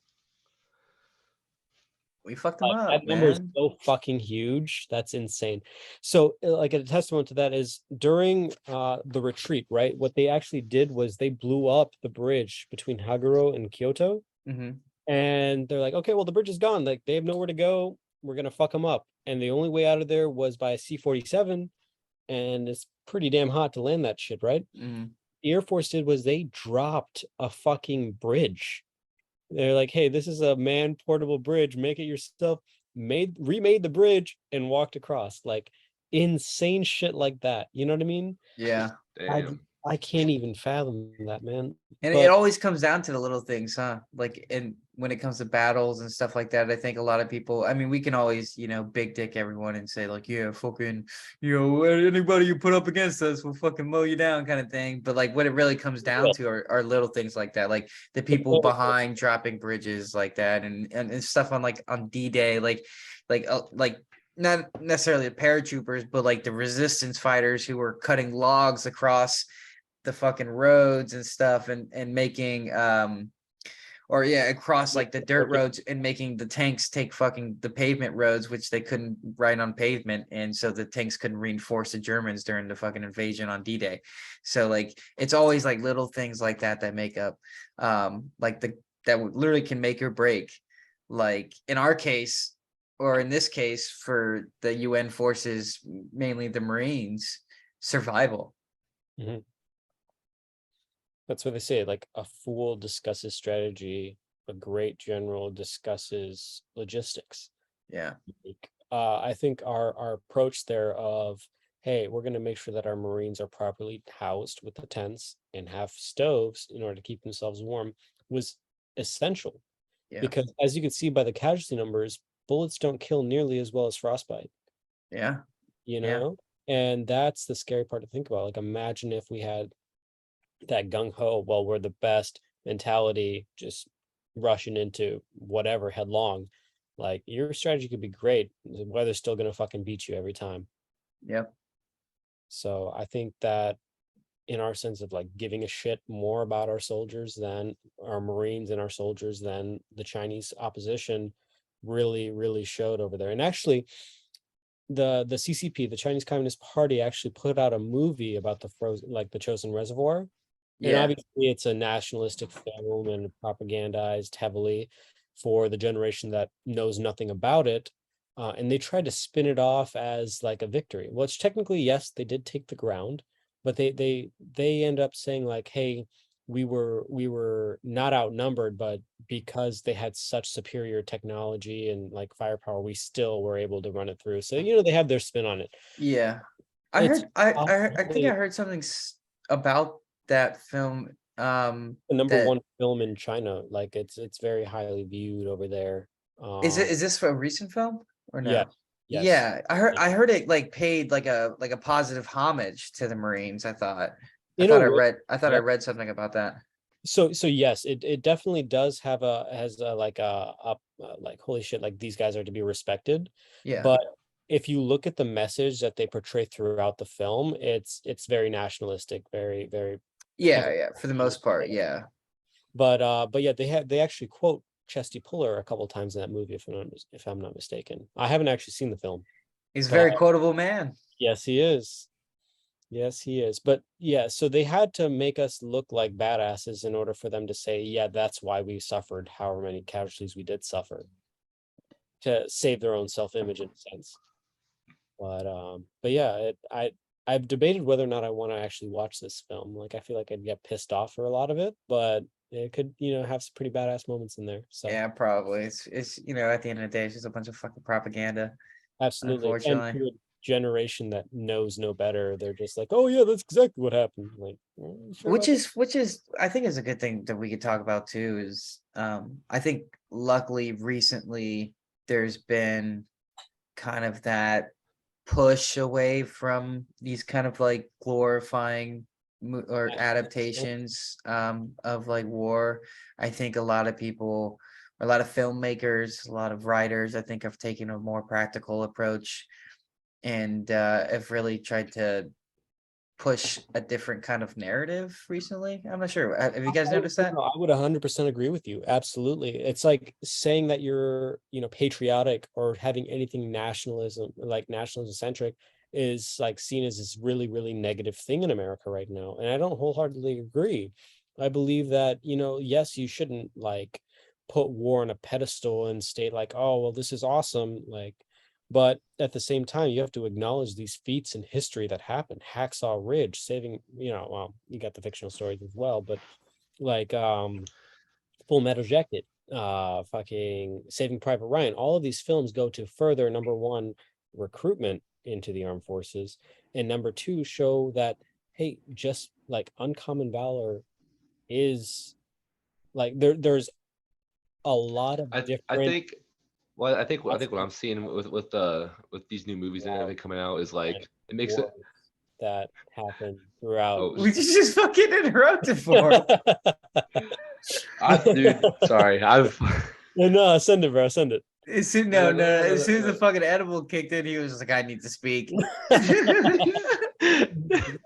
We fucked them Like, up, that number is man. so fucking huge. That's insane. So, like a testament to that is during the retreat, right? What they actually did was they blew up the bridge between Haguro and Kyoto, Hmm. and they're like, okay, well the bridge is gone. Like they have nowhere to go. We're gonna fuck them up. And the only way out of there was by a C-47, and it's pretty damn hot to land that shit, right? Hmm. The Air Force did was they dropped a fucking bridge. They're like, hey, this is a man portable bridge. Make it yourself. Remade the bridge and walked across. Like insane shit like that. You know what I mean? Yeah. Damn. I can't even fathom that, man. And But it always comes down to the little things, huh? Like, and when it comes to battles and stuff like that, I think a lot of people, I mean, we can always, big dick everyone and say, like, yeah, fucking, anybody you put up against us will fucking mow you down kind of thing. But like, what it really comes down to are little things like that, like the people behind dropping bridges like that and stuff on D-Day. Like, like not necessarily the paratroopers, but like the resistance fighters who were cutting logs across the fucking roads and stuff, and making or yeah, across like the dirt roads and making the tanks take fucking the pavement roads, which they couldn't ride on pavement, and so the tanks couldn't reinforce the Germans during the fucking invasion on D-Day. So like it's always like little things like that that make up like that literally can make or break, like in our case, or in this case for the UN forces, mainly the Marines, survival. Mhm. That's what they say. Like a fool discusses strategy, a great general discusses logistics. Yeah. Like, I think our approach there of, hey, we're going to make sure that our Marines are properly housed with the tents and have stoves in order to keep themselves warm was essential. Yeah. Because as you can see by the casualty numbers, bullets don't kill nearly as well as frostbite, Yeah. you Yeah. know? And that's the scary part to think about. Like, imagine if we had that gung ho, well, we're the best mentality, just rushing into whatever headlong. Like, your strategy could be great. The weather's still gonna fucking beat you every time. Yep. So I think that in our sense of like giving a shit more about our soldiers than our Marines and our soldiers than the Chinese opposition really showed over there. And actually, the CCP, the Chinese Communist Party, actually put out a movie about the frozen, like the Chosin Reservoir. And Yeah. obviously, it's a nationalistic film and propagandized heavily for the generation that knows nothing about it. And they tried to spin it off as like a victory, which technically, yes, they did take the ground, but they end up saying like, "Hey, we were not outnumbered, but because they had such superior technology and like firepower, we still were able to run it through." So they have their spin on it. Yeah. I It's heard I think I possibly heard something about that film the number that one film in China. Like it's very highly viewed over there. is this a recent film or Yes, no? yes. Yeah, I heard it like paid like a positive homage to the Marines, I thought. In a way, I thought I yeah. read something about that. So yes, it definitely does have has a like like holy shit, like these guys are to be respected. Yeah. But if you look at the message that they portray throughout the film, it's very nationalistic, very Yeah, heavy. yeah, for the most part, yeah. But yeah, they actually quote Chesty Puller a couple times in that movie, if I'm not mistaken. I haven't actually seen the film, He's a but very quotable man. yes, he is. Yes, he is. But yeah, so they had to make us look like badasses in order for them to say, yeah, that's why we suffered however many casualties we did suffer, to save their own self-image in a sense. But yeah, I've debated whether or not I want to actually watch this film. Like, I feel like I'd get pissed off for a lot of it, but it could, have some pretty badass moments in there. So Yeah, probably. It's at the end of the day, it's just a bunch of fucking propaganda, absolutely. And unfortunately. to a generation that knows no better, they're just like, oh yeah, that's exactly what happened. Like, sure about Which is I think is a good thing that we could talk about too, is I think luckily recently there's been kind of that push away from these kind of like glorifying or that? adaptations of like war. I think a lot of people, a lot of filmmakers, a lot of writers, I think have taken a more practical approach and have really tried to push a different kind of narrative recently. I'm not sure. Have you guys noticed that? No, I would 100% agree with you. Absolutely. It's like saying that you're, patriotic or having anything nationalism centric is like seen as this really negative thing in America right now. And I don't wholeheartedly agree. I believe that, yes, you shouldn't like put war on a pedestal and state like, oh, well, this is awesome. Like, but at the same time, you have to acknowledge these feats in history that happened. Hacksaw Ridge, saving, well, you got the fictional stories as well, but like Full Metal Jacket, fucking Saving Private Ryan. All of these films go to further, number one, recruitment into the armed forces, and number two, show that, hey, just like uncommon valor is like there's a lot of I different think well I think what I'm aspects seeing with these new movies and throughout everything coming out is like and it makes it wars that happen throughout. oh We just fucking interrupted for. I dude sorry I've No, send it, bro. Send it. As soon, No, no, no, no, no, as soon as the no. fucking edible kicked in, he was just like, I need to speak.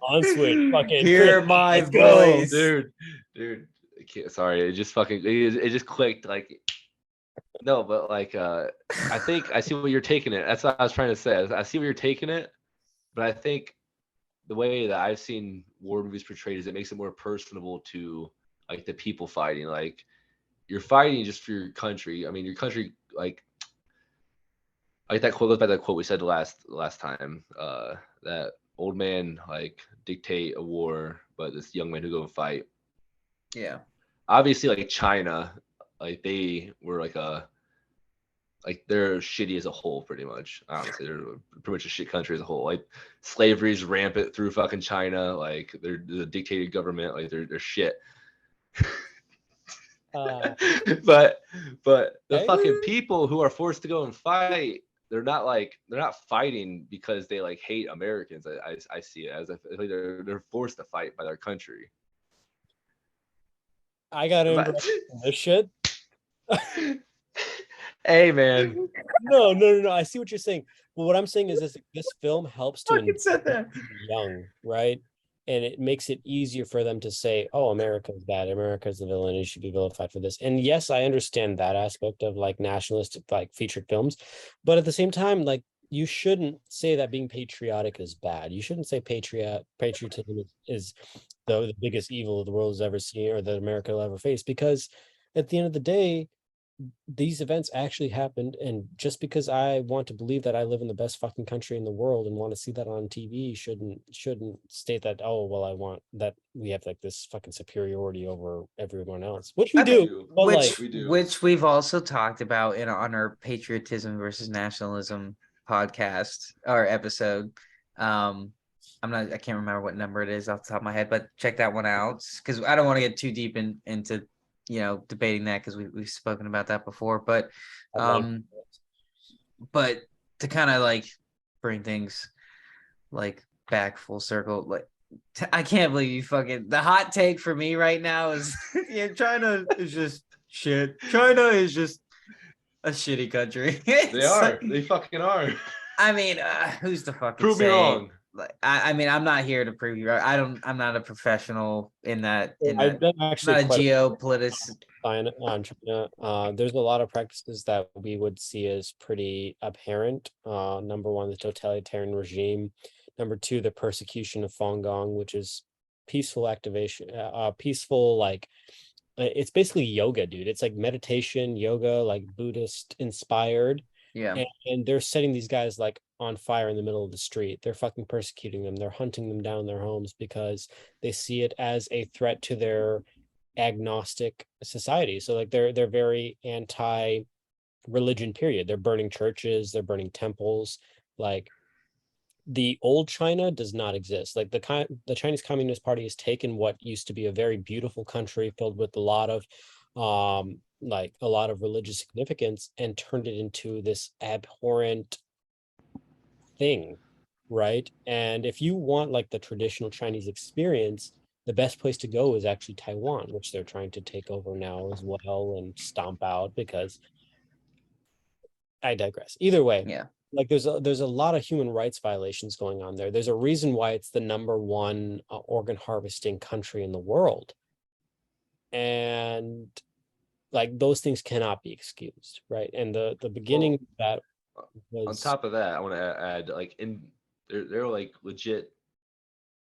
On switch, fucking Chris, Hear my let's go. voice. dude. I can't, sorry, it just fucking it just clicked. Like, no, but like I think I see what you're taking it. That's what I was trying to say. I see where you're taking it, but I think the way that I've seen war movies portrayed is it makes it more personable to like the people fighting. Like, you're fighting just for your country. I mean, your country, like that quote, by that quote we said last time. That old man like dictate a war, but this young man who go and fight. Yeah. Obviously, like China, like they were like they're shitty as a whole, pretty much. Honestly, they're pretty much a shit country as a whole. Like, slavery's rampant through fucking China. Like, they're the dictated government. Like, they're shit. Uh, but the okay. fucking people who are forced to go and fight, they're not fighting because they like hate Americans. I see it as if like they're forced to fight by their country. I got to But interrupt this shit. hey, man. No. I see what you're saying. But what I'm saying is this film helps to Fucking said that. young, right? And it makes it easier for them to say, oh, America's bad. America's the villain. It should be vilified for this. And yes, I understand that aspect of like nationalistic, like featured films. But at the same time, like, you shouldn't say that being patriotic is bad. You shouldn't say patriotism is the biggest evil the world has ever seen or that America will ever face. Because at the end of the day, these events actually happened, and just because I want to believe that I live in the best fucking country in the world and want to see that on TV shouldn't state that, oh well, I want that we have like this fucking superiority over everyone else, which we I do, mean, but like which we've also talked about on our patriotism versus nationalism podcast or episode. I can't remember what number it is off the top of my head, but check that one out because I don't want to get too deep into debating that because we've spoken about that before. But but to kind of like bring things like back full circle, like I can't believe you fucking the hot take for me right now is China is just shit. China is just a shitty country. they are. They fucking are. I mean, who's the fucking Prove me wrong. Like, I mean, I'm not here to prove you right. I'm not a professional in that. I've been actually not a geopolitics. on China. There's a lot of practices that we would see as pretty apparent. Number one, the totalitarian regime. Number two, the persecution of Falun Gong, which is peaceful activation, peaceful, like it's basically yoga, dude. It's like meditation, yoga, like Buddhist inspired. Yeah. And they're setting these guys like on fire in the middle of the street. They're fucking persecuting them. They're hunting them down in their homes because they see it as a threat to their agnostic society. So like they're very anti religion, period. They're burning churches, they're burning temples. Like, the old China does not exist. Like the Chinese Communist Party has taken what used to be a very beautiful country filled with a lot of like a lot of religious significance and turned it into this abhorrent thing, right? And if you want like the traditional Chinese experience, the best place to go is actually Taiwan, which they're trying to take over now as well and stomp out, because I digress. Either way, Yeah. like there's a lot of human rights violations going on there. There's a reason why it's the number one organ harvesting country in the world. And like those things cannot be excused, right? And the beginning of that On was top of that, I want to add like they're like legit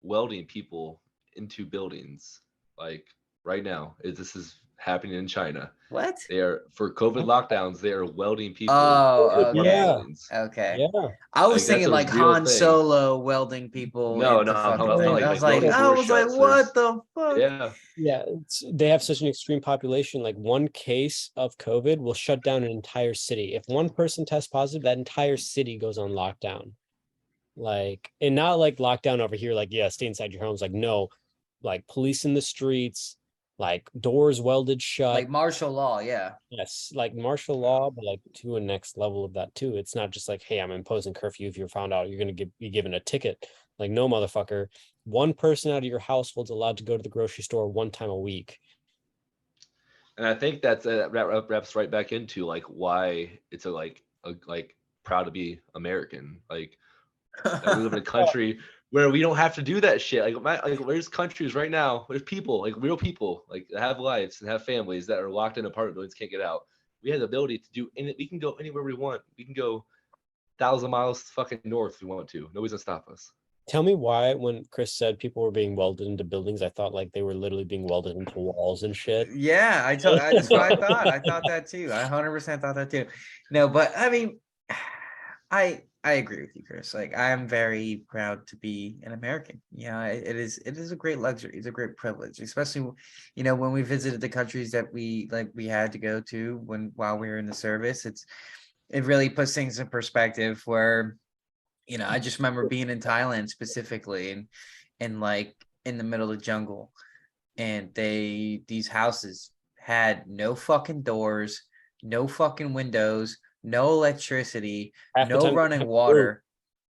welding people into buildings like right now. This is happening in China. What? They are, for COVID lockdowns, they are welding people Oh, into okay. buildings. Okay. yeah. I was Like, thinking that's a like real Han thing. Solo welding people No, into no, I'm fucking talking about things. like I was like, building door shuts. what the fuck? Yeah. Yeah, they have such an extreme population. Like one case of COVID will shut down an entire city. If one person tests positive, that entire city goes on lockdown. Like, and not like lockdown over here, like, yeah, stay inside your homes. Like, no, like police in the streets, like doors welded shut. Like martial law, yeah. Yes, like martial law, but like to a next level of that too. It's not just like, hey, I'm imposing curfew. If you're found out, you're gonna be given a ticket. Like, no, motherfucker. One person out of your household's allowed to go to the grocery store one time a week. And I think that wraps right back into like why it's like proud to be American. Like that we live in a country where we don't have to do that shit. Like there's countries right now, there's people, like real people, like that have lives and have families that are locked in apartment buildings, can't get out. We have the ability to do any. We can go anywhere we want. We can go 1,000 miles fucking north if we want to. Nobody's gonna stop us. Tell me why, when Chris said people were being welded into buildings, I thought like they were literally being welded into walls and shit. Yeah, that's what I thought. I thought that too. I 100% thought that too. No, but I mean, I agree with you, Chris. Like, I'm very proud to be an American. It is a great luxury. It's a great privilege, especially when we visited the countries that we had to go to while we were in the service. It really puts things in perspective where I just remember being in Thailand specifically, and like in the middle of the jungle, and these houses had no fucking doors, no fucking windows, no electricity, Half the no time, running water.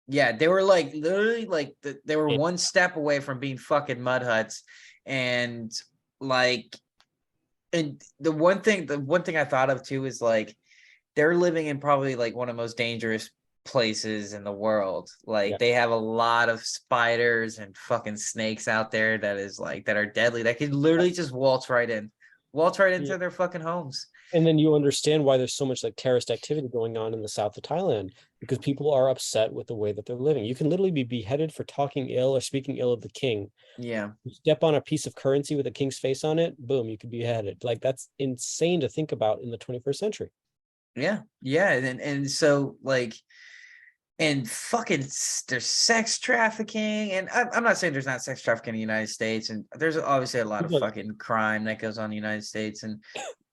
Yeah, they were like literally like they were Yeah. one step away from being fucking mud huts. And like, and the one thing I thought of too is like they're living in probably like one of the most dangerous places in the world. Like, Yeah. they have a lot of spiders and fucking snakes out there that are deadly, that could literally just waltz right into Yeah. their fucking homes. And then you understand why there's so much like terrorist activity going on in the south of Thailand, because people are upset with the way that they're living. You can literally be beheaded for talking ill or speaking ill of the king. Yeah. You step on a piece of currency with a king's face on it, boom, you could be beheaded. Like, that's insane to think about in the 21st century. Yeah. Yeah. And so like, and fucking there's sex trafficking, and I'm not saying there's not sex trafficking in the United States, and there's obviously a lot of fucking crime that goes on in the United States. And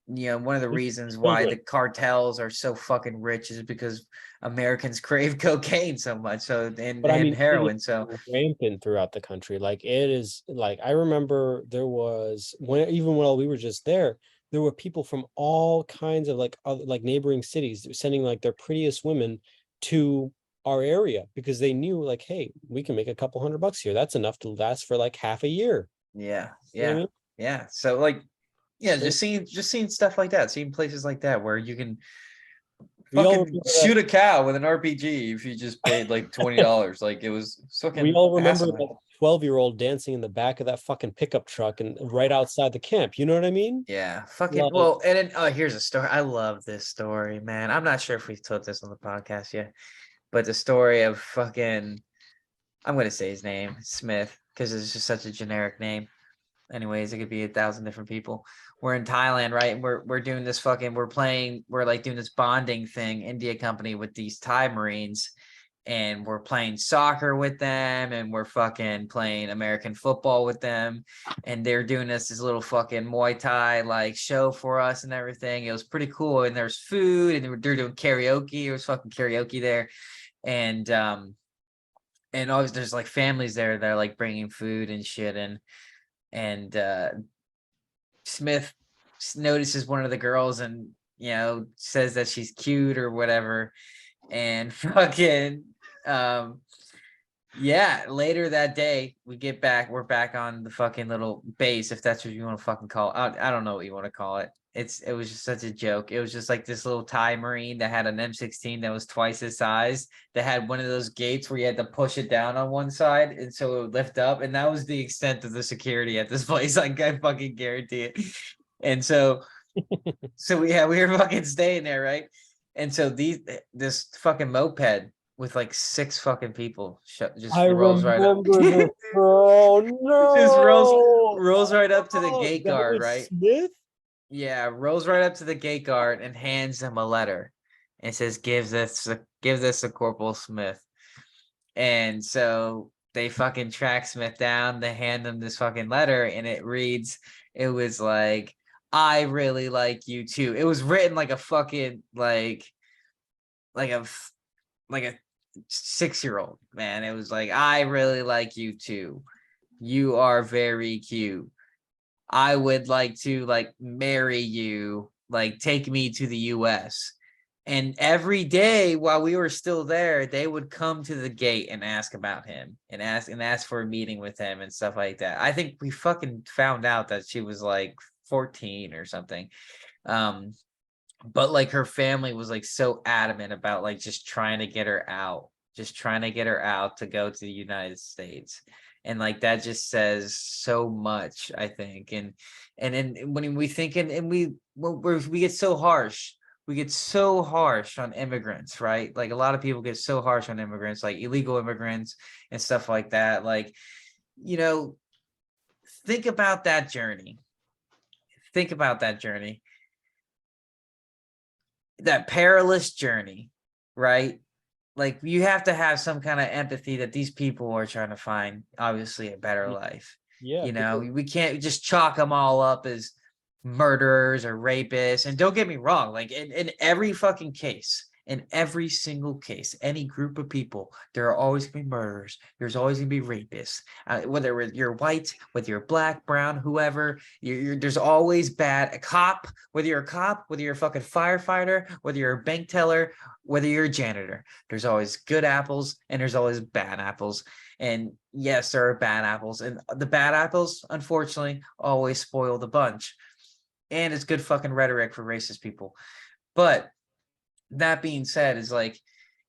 one of the reasons why the cartels are so fucking rich is because Americans crave cocaine so much, and But I mean, it heroin. is So rampant throughout the country. Like, it is like, I remember there was, when even while we were just there were people from all kinds of like other, like neighboring cities sending like their prettiest women to our area because they knew like, hey, we can make a couple $100 here. That's enough to last for like half a year. yeah, You know what I yeah, mean? yeah. So like, yeah, So just seeing stuff like that, seeing places like that where you can we all fucking remember shoot that. a cow with an RPG if you just paid like $20. Like, it was We fucking all remember fascinating. that 12-year-old dancing in the back of that fucking pickup truck and right outside the camp. You know what I mean? Yeah, fucking Like, well, and then here's a story. I love this story, man. I'm not sure if we've told this on the podcast yet, but the story of fucking, I'm gonna say his name, Smith, because it's just such a generic name. Anyways, it could be 1,000 different people. We're in Thailand, right? And we're doing this fucking, we're like doing this bonding thing, India company, with these Thai Marines, and we're playing soccer with them, and we're fucking playing American football with them, and they're doing this little fucking Muay Thai like show for us and everything. It was pretty cool, and there's food, and they're doing karaoke. It was fucking karaoke there, and always there's like families there that are like bringing food and shit, and Smith notices one of the girls, and says that she's cute or whatever, and fucking yeah, later that day we're back on the fucking little base, if that's what you want to fucking call it. I don't know what you want to call it. It was just such a joke. It was just like this little Thai Marine that had an M16 that was twice his size, that had one of those gates where you had to push it down on one side, and so it would lift up, and that was the extent of the security at this place. Like, I fucking guarantee it. And so we were fucking staying there, right? And so this fucking moped with like 6 fucking people just I rolls right up. remember this. Oh Just no! rolls right up to the Oh, gate that guard, was right? Smith? Yeah, rolls right up to the gate guard and hands him a letter, and says, give this to Corporal Smith." And so they fucking track Smith down, they hand him this fucking letter, and it was like, "I really like you too." It was written like a fucking like a like a 6-year-old, man. It was like, "I really like you too. You are very cute. I would like to like marry you, like take me to the US." And every day while we were still there, they would come to the gate and ask about him, and ask for a meeting with him and stuff like that. I think we fucking found out that she was like 14 or something. But like her family was like so adamant about like just trying to get her out, to go to the United States. And like that just says so much, I think. And then when we think and we get so harsh. We get so harsh on immigrants, right? Like a lot of people get so harsh on immigrants, like illegal immigrants and stuff like that. Like, you know, think about that journey. Think about that journey. That perilous journey, right? Like you have to have some kind of empathy that these people are trying to find, obviously, a better life. Yeah, You know, because we can't just chalk them all up as murderers or rapists. And don't get me wrong, like in every fucking case, in every single case, any group of people, there are always going to be murderers. There's always going to be rapists. Whether you're white, whether you're black, brown, whoever, there's always bad. A cop, whether you're a cop, whether you're a fucking firefighter, whether you're a bank teller, whether you're a janitor, there's always good apples and there's always bad apples. And yes, there are bad apples, and the bad apples, unfortunately, always spoil the bunch. And it's good fucking rhetoric for racist people. But that being said, is like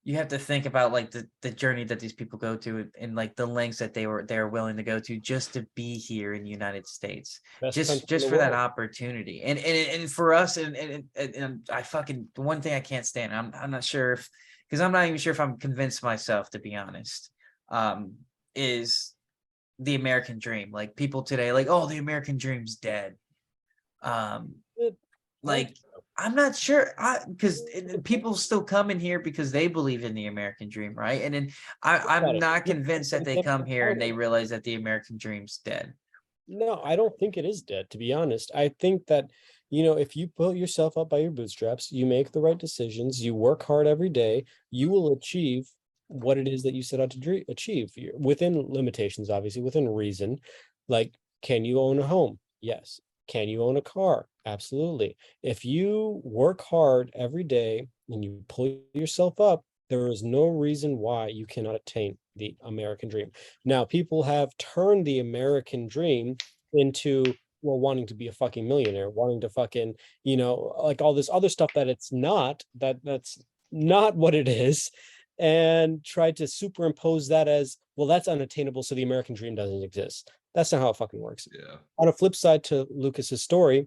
you have to think about like the journey that these people go to and like the lengths that they're willing to go to just to be here in the United States, best country in just the for that world. opportunity. And for us, and I fucking, the one thing I can't stand, I'm not sure if, because I'm not even sure if I'm convinced myself, to be honest, is the American dream. Like people today, like, oh, the American dream's dead. It, Like I'm not sure, because people still come in here because they believe in the American dream, right? And then I'm not convinced that they come here and they realize that the American dream's dead. No, I don't think it is dead, to be honest. I think that, if you pull yourself up by your bootstraps, you make the right decisions, you work hard every day, you will achieve what it is that you set out to achieve within limitations, obviously, within reason. Like, can you own a home? Yes. Can you own a car? Absolutely. If you work hard every day and you pull yourself up, there is no reason why you cannot attain the American dream. Now, people have turned the American dream into, well, wanting to be a fucking millionaire, wanting to fucking, like all this other stuff that it's not, that's not what it is, and tried to superimpose that as, well, that's unattainable, so the American dream doesn't exist. That's not how it fucking works. Yeah. On a flip side to Lucas's story,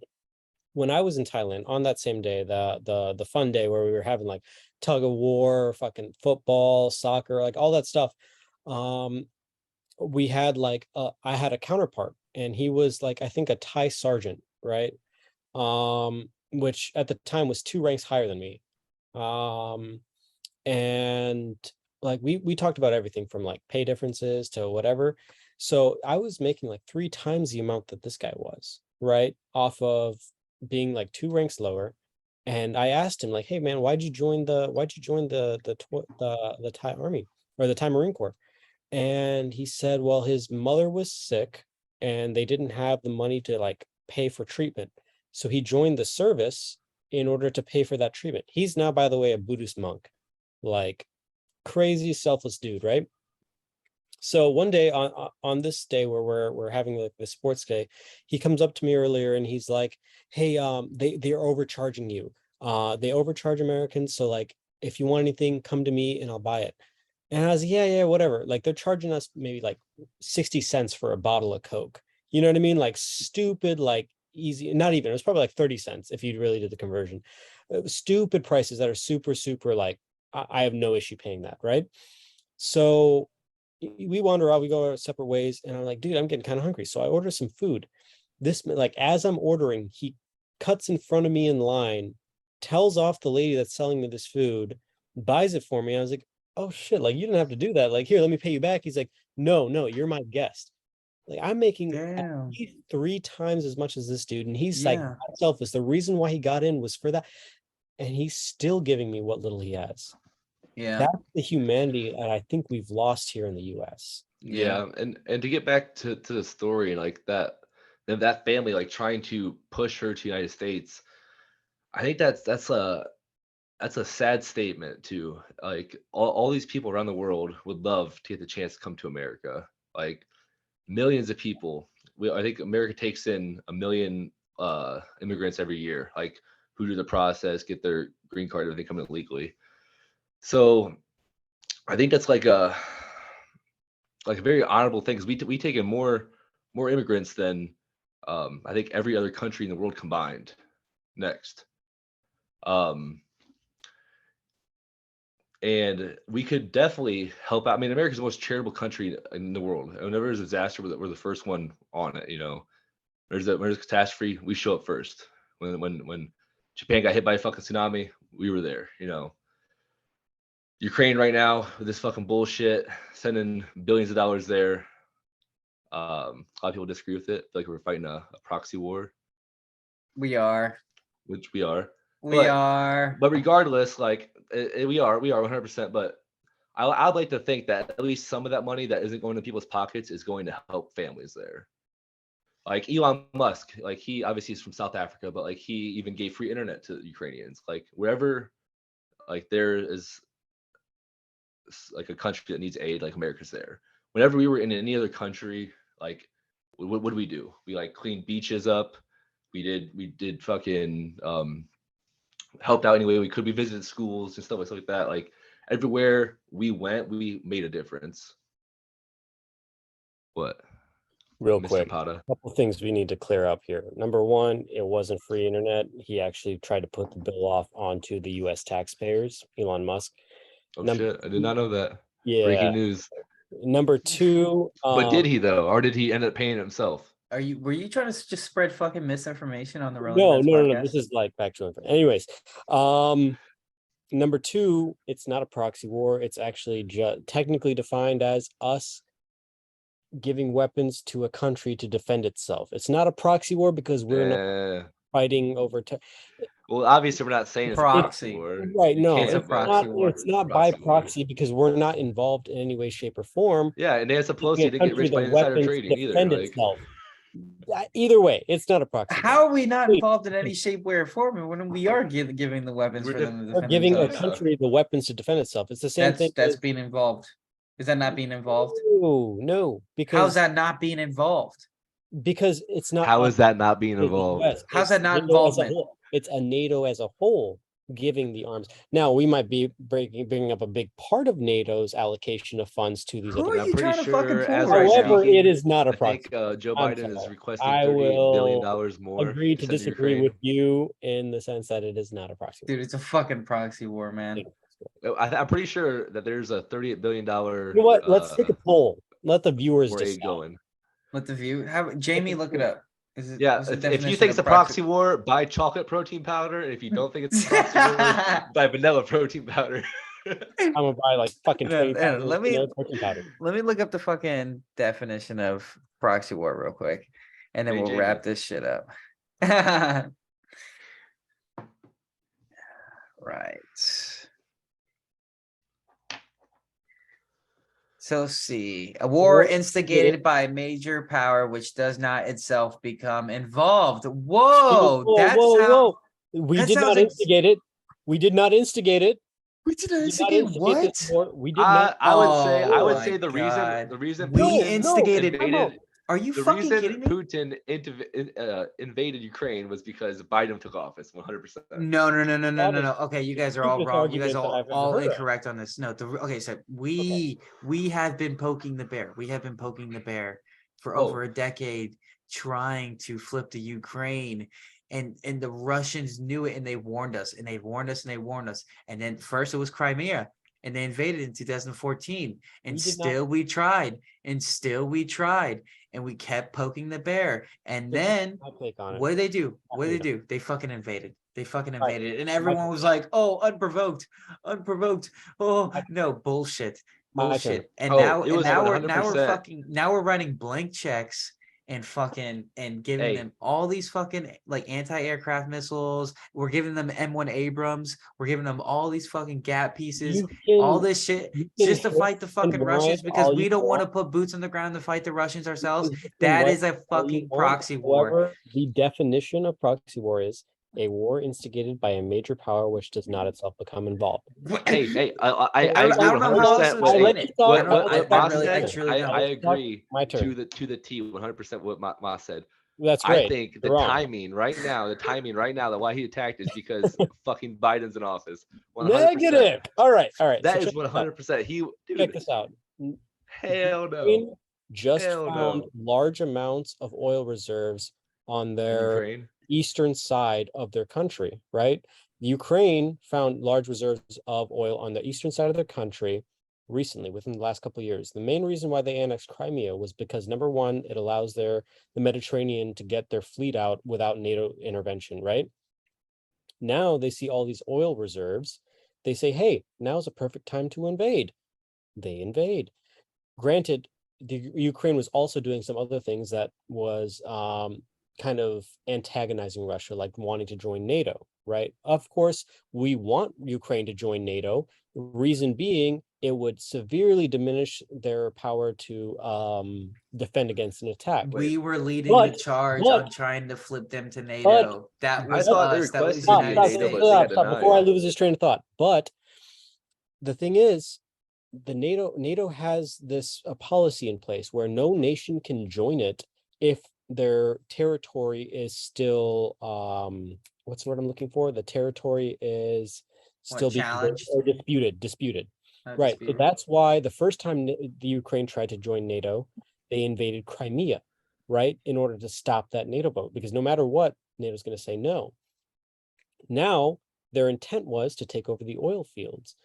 when I was in Thailand on that same day, the fun day where we were having like tug of war, fucking football, soccer, like all that stuff, we had like I had a counterpart, and he was like, I think, a Thai sergeant, right? Which at the time was 2 ranks higher than me. And like we talked about everything from like pay differences to whatever. So I was making like 3 times the amount that this guy was, right? Off of being like 2 ranks lower. And I asked him, like, hey man, why'd you join the Thai Army or the Thai Marine Corps? And he said, well, his mother was sick and they didn't have the money to like pay for treatment. So he joined the service in order to pay for that treatment. He's now, by the way, a Buddhist monk, like crazy selfless dude, right? So one day on this day where we're having like the sports day, he comes up to me earlier and he's like, hey, they're overcharging you. They overcharge Americans, so like if you want anything, come to me and I'll buy it. And I was like, yeah, whatever. Like they're charging us maybe like 60 cents for a bottle of Coke. You know what I mean? Like stupid, like easy, not even, it was probably like 30 cents if you really did the conversion. Stupid prices that are super, super like, I have no issue paying that, right? So we wander out, we go our separate ways, and I'm like, dude, I'm getting kind of hungry. So I order some food. This, like, as I'm ordering, he cuts in front of me in line, tells off the lady that's selling me this food, buys it for me. I was like, oh shit, like you didn't have to do that. Like, here, let me pay you back. He's like, no, you're my guest. Like, I'm making at Damn. least 3 times as much as this dude. And he's like, Yeah. selfless. The reason why he got in was for that. And he's still giving me what little he has. Yeah. That's the humanity that I think we've lost here in the US. Yeah, and to get back to the story and like that family like trying to push her to United States, I think that's a sad statement too. Like all these people around the world would love to get the chance to come to America. Like millions of people. I think America takes in 1 million immigrants every year, like who do the process, get their green card, everything coming legally. So I think that's like a very honorable thing because we take in more immigrants than I think every other country in the world combined. Next, and we could definitely help out. I mean, America's the most charitable country in the world. Whenever there's a disaster, we're the first one on it. You know, there's a catastrophe, we show up first. When Japan got hit by a fucking tsunami, we were there. You know, Ukraine right now with this fucking bullshit, sending billions of dollars there. A lot of people disagree with it. Feel like we're fighting a proxy war, We are. which we are. We But- are. But regardless, like we are 100%. But I'd like to think that at least some of that money that isn't going to people's pockets is going to help families there. Like Elon Musk, like he obviously is from South Africa, but like he even gave free internet to Ukrainians. Like wherever, like there is like a country that needs aid, like America's there. Whenever we were in any other country, like what did we do? We like cleaned beaches up. We did fucking helped out any way we could. We visited schools and stuff like that. Like everywhere we went, we made a difference. What? Real Mr. quick, Pada? a couple things we need to clear up here. Number one, it wasn't free internet. He actually tried to put the bill off onto the U.S. taxpayers, Elon Musk. Oh Number shit! I did not know that. Yeah. Breaking news. Number two, But did he though, or did he end up paying it himself? Were you trying to just spread fucking misinformation on the no, Rolling no, Vets no, podcast? this is like factual information. Anyways, number two, it's not a proxy war. It's actually technically defined as us giving weapons to a country to defend itself. It's not a proxy war because we're not fighting over. Well, obviously, we're not saying it's a Proxy. proxy war. Right? You No, can't, It's a it's but- proxy not. war. It's not by Proxy war. proxy because we're not involved in any way, shape, or form. Yeah, and Nancy Giving Pelosi a didn't get country rich by the insider weapons to trading either. defend Like, itself. Either way, it's not a proxy. How are we not Wait. involved in any shape, way, or form when we are giving the weapons We're for them to We're defend giving a themselves? country the weapons to defend itself. It's the same thing. That's being involved. Is that not being involved? No, because How's that not being involved? because it's not. how us is that not being as the involved? US. How's It's that not NATO as a involvement? whole. It's a NATO as a whole giving the arms. Now we might be bringing up a big part of NATO's allocation of funds to these Who other. are I'm you pretty trying to fucking sure fool as right we're now? However, speaking, it is not a I proxy. think Joe I'm Biden is sorry. requesting I $38 billion will more. agree to send disagree Ukraine. with you in the sense that it is not a proxy. Dude, it's a fucking proxy war, man. I'm pretty sure that there's a $38 billion. You know what? Let's take a poll. Let the viewers war aid decide. going. Let the view have Jamie look it up. Is it Yeah, what's the if you definition think of it's a proxy war, buy chocolate protein powder. And if you don't think it's a proxy war, buy vanilla protein powder. I'm gonna buy like fucking Hang on, 20 hang on, let me- protein powder. Let me look up the fucking definition of proxy war real quick, and then Hey, we'll Jamie. wrap this shit up. Right. So let's see. A war War instigated by a major power which does not itself become involved. Whoa, that's how We that did sounds not ex- instigate it. We did not instigate it. we did not We did not instigate instigate what? this war. We did not. I would Oh say my the God. reason We Putin instigated- invaded Are you the fucking reason kidding me? Putin invaded Ukraine was because Biden took office 100%. No. That Okay, you guys are the all stupidest wrong. You guys argument that are I've ever all heard of. incorrect on this. No, okay, so we have been poking the bear. We have been poking the bear for Oh. over a decade, trying to flip the Ukraine. And the Russians knew it, and they warned us, and they warned us, and they warned us. And then first it was Crimea, and they invaded in 2014, and We did not- still we tried, and we kept poking the bear. And This is then my take on it. what did they do? What did they do? They fucking invaded. And everyone was like, "Oh, unprovoked. Oh, no bullshit, My turn. bullshit." And Oh, now, it and was now we're 100%. now we're running blank checks and fucking and giving Hey. them all these fucking like anti-aircraft missiles. We're giving them M1 Abrams. We're giving them all these fucking gap pieces. You can- All this shit you can just to hit fight the fucking and Russians whine because all we you don't want to want. put boots on the ground to fight the Russians ourselves. You can That whine is a all you fucking want. proxy war. However, the definition of proxy war is a war instigated by a major power which does not itself become involved. Hey, I I agree don't know how else 100% to with explain it. it. What- I don't- what I Moss really, I said. truly don't. I agree My turn. to the T 100% what Moss said. That's I great. think the You're wrong. timing right now, that why he attacked is because fucking Biden's in office. 100%. Negative. All right. That So is check this out. 100%. Check Dude, this out. hell no. Ukraine just Hell found no. large amounts of oil reserves on their Ukraine. eastern side of their country, right? Ukraine found large reserves of oil on the eastern side of their country recently, within the last couple of years. The main reason why they annexed Crimea was because, number one, it allows the Mediterranean to get their fleet out without NATO intervention, right? Now they see all these oil reserves. They say, hey, now's a perfect time to invade. They invade. Granted, the Ukraine was also doing some other things that was kind of antagonizing Russia, like wanting to join NATO, right? Of course, we want Ukraine to join NATO. Reason being, it would severely diminish their power to defend against an attack. We were leading the But, charge but, on trying to flip them to but, NATO. That I was thought they us. That was the requested to be in United NATO, but they got States. before I denied. lose this train of thought. But the thing is, the NATO has this policy in place where no nation can join it if their territory is still what's the word I'm looking for? The territory is still being challenged? or disputed. Not Right. So disputed. that's why the first time the Ukraine tried to join NATO, they invaded Crimea, right? In order to stop that NATO vote, because no matter what, NATO's going to say no. Now, their intent was to take over the oil fields.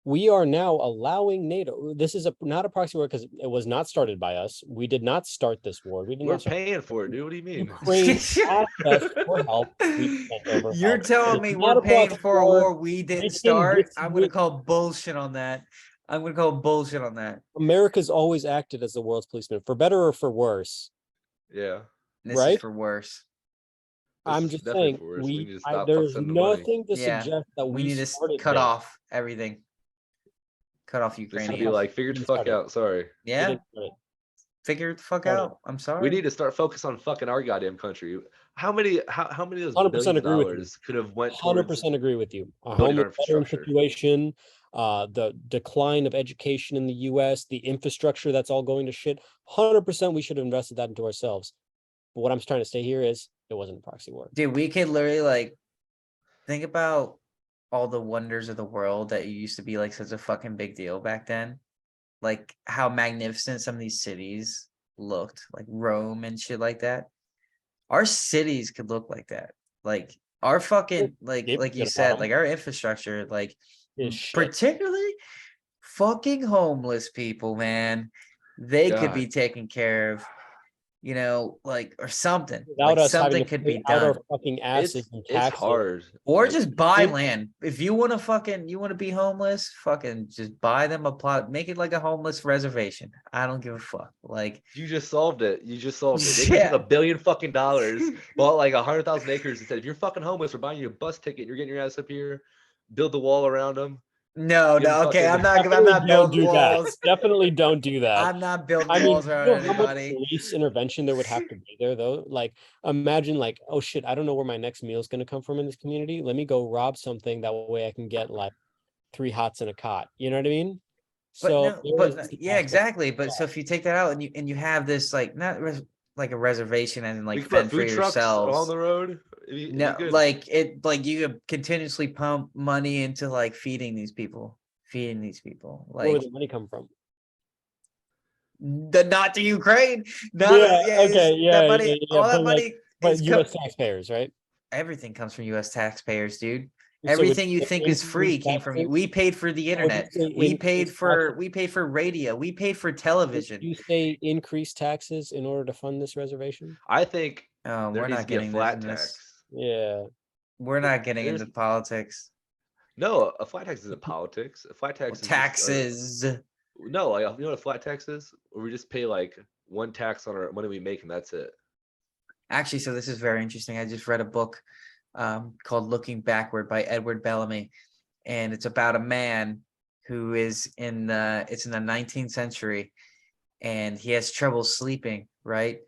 We are now allowing NATO. This is not a proxy war because it was not started by us. We did not start this war. We did We're not start. paying for it, dude. What do you mean? Ukraine asked us for help. We sent over You're help. telling It me is not we're paying proxy for a war. war we didn't We can start? I'm gonna disagree. call bullshit on that. I'm gonna call bullshit on that. America's always acted as the world's policeman, for better or for worse, Yeah. This right? is for worse. This I'm is just definitely saying for us. We need to stop there's sending the money. nothing to Yeah, suggest that we we need to started cut this. off everything. Cut off This would Ukrainian. be like, figure the Didn't fuck start it. out. Sorry. We Yeah, didn't start it. figure it the fuck Started. out. I'm We sorry. need to start focus on fucking our goddamn country. How many of those 100% billions of agree with you. dollars could have went towards 100% agree with you. A building our homeless veteran infrastructure? situation, the decline of education in the US, the infrastructure that's all going to shit. 100% we should have invested that into ourselves. But what I'm trying to say here is it wasn't a proxy war. Dude, we could literally like think about all the wonders of the world that used to be like such a fucking big deal back then. Like how magnificent some of these cities looked, like Rome and shit like that. Our cities could look like that. Like our fucking like Gave a you shit said, about like our infrastructure, like is shit. particularly fucking homeless people, man. They could be God. taken care of, you know, like or something. Without Like us having something to could pay be out our done. fucking asses and It's taxes. hard. Or Like, just buy think- land. If you want to be homeless, fucking just buy them a plot, make it like a homeless reservation. I don't give a fuck. Like you just solved it. You just solved it. They Yeah. took $1 billion fucking dollars, bought like 100,000 acres, and said, if you're fucking homeless, we're buying you a bus ticket. You're getting your ass up here. Build the wall around them. no, Give 'em okay. I'm fucking- not Definitely don't building do that. walls. Definitely don't do that. I'm not building I mean, walls you around know how much anybody. police intervention there would have to be there, though. Like, imagine, like, oh shit, I don't know where my next meal is going to come from in this community. Let me go rob something. That way, I can get like 3 hots and a cot. You know what I mean? But So, no, there but is no- the yeah, aspect. exactly. But so if you take that out and you have this like not like a reservation and we like could put fend for food trucks yourselves. on the road. It'd be No, good. like you could continuously pump money into like feeding these people. Where would Like the money come from? not to Ukraine. Not Okay, that money, all that but like, money but is U.S. taxpayers, right? everything comes from US taxpayers, dude. So would Everything you say think is free increase came from you. taxes? We paid for the Or would you internet. say increase taxes? We paid for radio. We paid for Would television. you say increase taxes in order to fund this reservation? I think Oh, there we're needs not to be a getting flat into tax. this. Yeah. We're not getting There's- into politics. No, a flat tax isn't politics. A flat tax is just, Taxes. no, like, you know what a flat tax is? Where we just pay like one tax on our money we make and that's it. Actually, so this is very interesting. I just read a book called Looking Backward by Edward Bellamy. And it's about a man who is in the 19th century and he has trouble sleeping, right?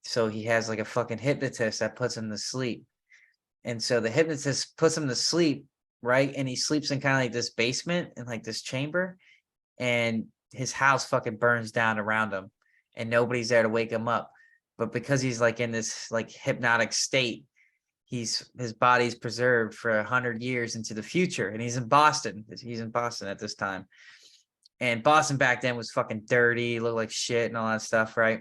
So he has like a fucking hypnotist that puts him to sleep. And so the hypnotist puts him to sleep, right? And he sleeps in kind of like this basement in like this chamber, and his house fucking burns down around him, and nobody's there to wake him up. but because he's like in this like hypnotic state, his body's preserved for 100 years into the future, and he's in Boston. He's in Boston at this time, and Boston back then was fucking dirty, looked like shit, and all that stuff, right?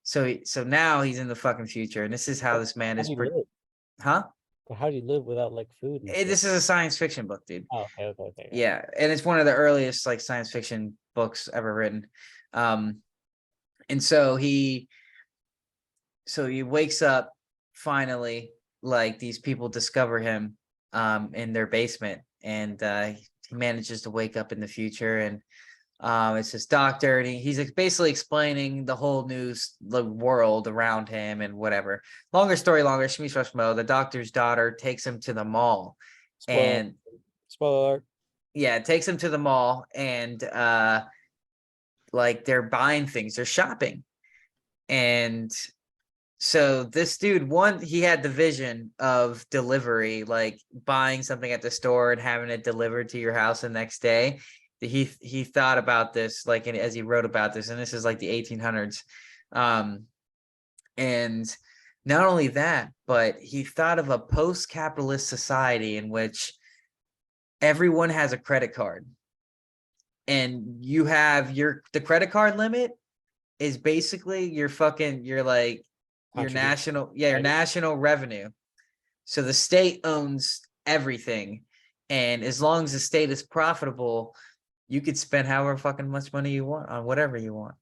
So now he's in the fucking future, and this is how this man How is, do you live? huh? But how do you live without like food and shit? This is a science fiction book, dude. Oh, okay. Yeah, and it's one of the earliest like science fiction books ever written. And so he wakes up finally, like these people discover him in their basement, and he manages to wake up in the future, and it's his doctor, and he's basically explaining the whole the world around him and whatever. Longer story longer, shmi shmo, the doctor's daughter takes him to the mall, Spoiler, and spoiler alert. yeah, it takes him to the mall, and like they're buying things, they're shopping. And so this dude, he had the vision of delivery, like buying something at the store and having it delivered to your house the next day. He thought about this, like, as he wrote about this, and this is like the 1800s. And not only that, but he thought of a post-capitalist society in which everyone has a credit card, and you have the credit card limit is basically your Contribution, your right? national revenue. So the state owns everything, and as long as the state is profitable, you could spend however fucking much money you want on whatever you want.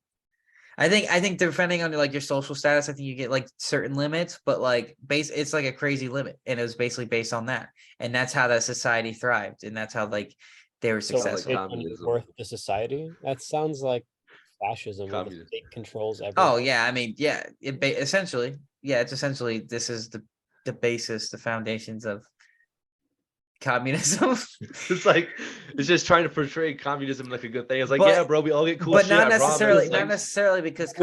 I think depending on like your social status, I think you get like certain limits, but like it's like a crazy limit, and it was basically based on that, and that's how that society thrived, and that's how like they were So Sounds like successful. religion is communism. worth the society. That sounds like fascism, where the Communism. state controls Oh everything. yeah, I mean, yeah, essentially, yeah, it's essentially this is the basis, the foundations of communism. It's like it's just trying to portray communism like a good thing. It's like, yeah, But bro, we all get cool but shit. not I rob necessarily everything. because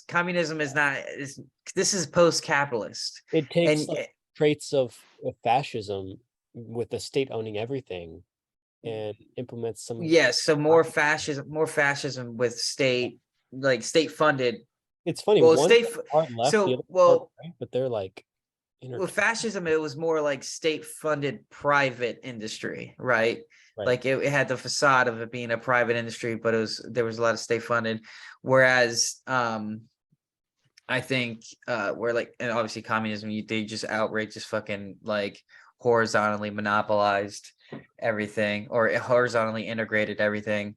communism is not is this is post-capitalist. It takes And like traits of fascism with the state owning everything and implements some. yes, so more fascism with state funded. It's funny, Well, one's hard left, the other hard right, but they're like with intertwined, fascism, it was more like state-funded private industry, right? right? Like it had the facade of it being a private industry, but there was a lot of state-funded. Whereas I think where like, and obviously communism, they just outright just fucking like horizontally monopolized everything, or horizontally integrated everything.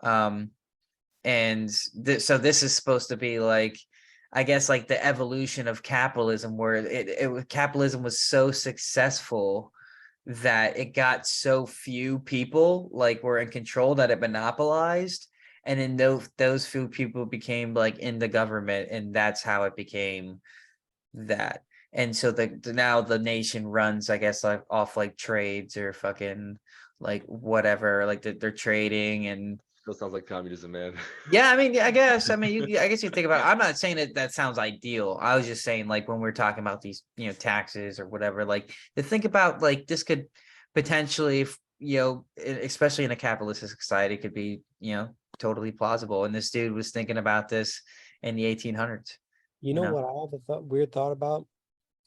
And so this is supposed to be like, I guess, like the evolution of capitalism, where capitalism was so successful that it got so few people like were in control that it monopolized, and then those few people became like in the government, and that's how it became that. And so now the nation runs, I guess, like off like trades or fucking like whatever, like they're trading. And Still sounds like communism, man. yeah, I mean, I guess, I guess you think about it. I'm not saying that sounds ideal. I was just saying, like, when we're talking about these, taxes or whatever, like, to think about, like, this could potentially, especially in a capitalistic society, could be, totally plausible. And this dude was thinking about this in the 1800s. You know what I have a weird thought about,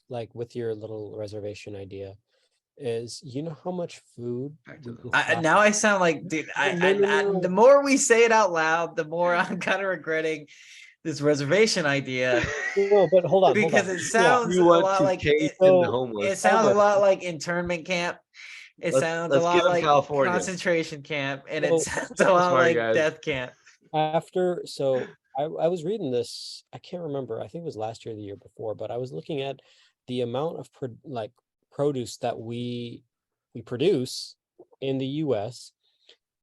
like with your little reservation idea, is how much food Back to we the decide. Now I sound like, dude, No. the more we say it out loud, the more I'm kind of regretting this reservation idea, No, but hold on. because it Yeah. sounds You a want lot to like case it. in the So It homeless. sounds a Albert, lot like internment camp. It sounds a Let's give lot him like California. concentration camp, and it so sounds a lot Sorry, like guys. death camp. I was reading this, I can't remember, I think it was last year or the year before, but I was looking at the amount of produce that we produce in the US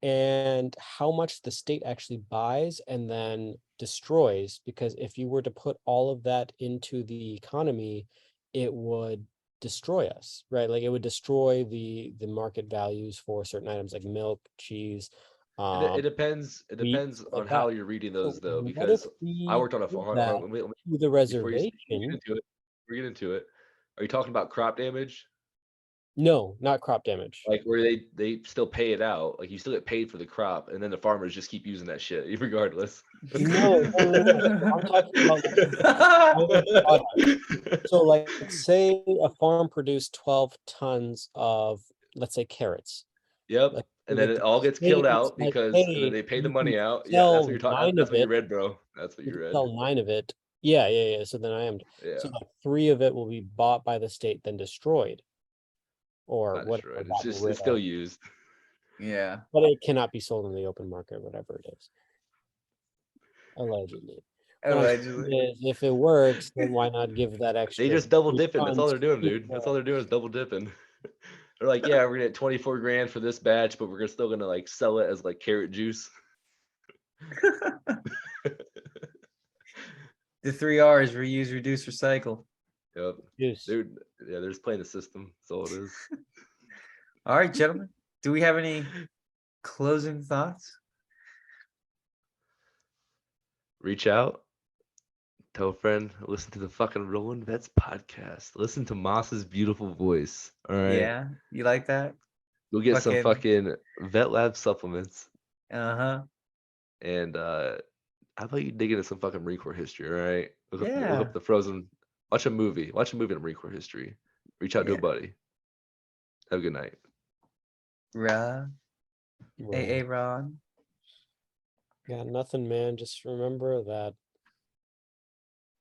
and how much the state actually buys and then destroys, because if you were to put all of that into the economy, it would destroy us, right? Like it would destroy the market values for certain items like milk, cheese, It depends. It wheat, depends stuff on like how that. you're reading So those, though, what if because I we worked on a did farm. that to the Before you get reservation? into it, are you talking about crop damage? No, not crop damage. Like where they still pay it out. Like you still get paid for the crop, and then the farmers just keep using that shit regardless. No. I'm talking about like product. So, like, say a farm produced 12 tons of, let's say, carrots. Yep. Like, And then it all gets killed out like, because, and then hey, they pay the you can money out. Yeah, that's what sell you're talking. 9 That's of what you it. read, bro. That's what You you can read. sell 9 of it. Yeah. So then I am. Yeah, So like 3 of it will be bought by the state, then destroyed, or not whatever. destroyed. It's Gotten just rid it's still of. used. Yeah. But it cannot be sold in the open market, whatever it is. Allegedly. What I'm Allegedly. saying is, if it works, then why not give that extra? They just double 3 dipping. That's all tons they're to doing, dude. That's all people? they're doing is double dipping. They're like, yeah, we're gonna get 24 grand for this batch, but we're still gonna like sell it as like carrot juice. The 3 R's: reuse, reduce, recycle. Yep. Juice. Dude, yeah, they're just playing the system. That's all it is. All right, gentlemen. Do we have any closing thoughts? Reach out, tell a friend, listen to the fucking Rolling Vets podcast. Listen to Moss's beautiful voice. All right. Yeah, you like that? You'll get some Fucking fucking Vet Lab supplements. uh-huh. And how about you dig into some fucking Marine Corps history, all right? Look Yeah. up the Frozen. Watch a movie. Watch a movie on Marine Corps history. Reach out to a Yeah. buddy. Have a good night. AA Ron. Got nothing, man. Just remember that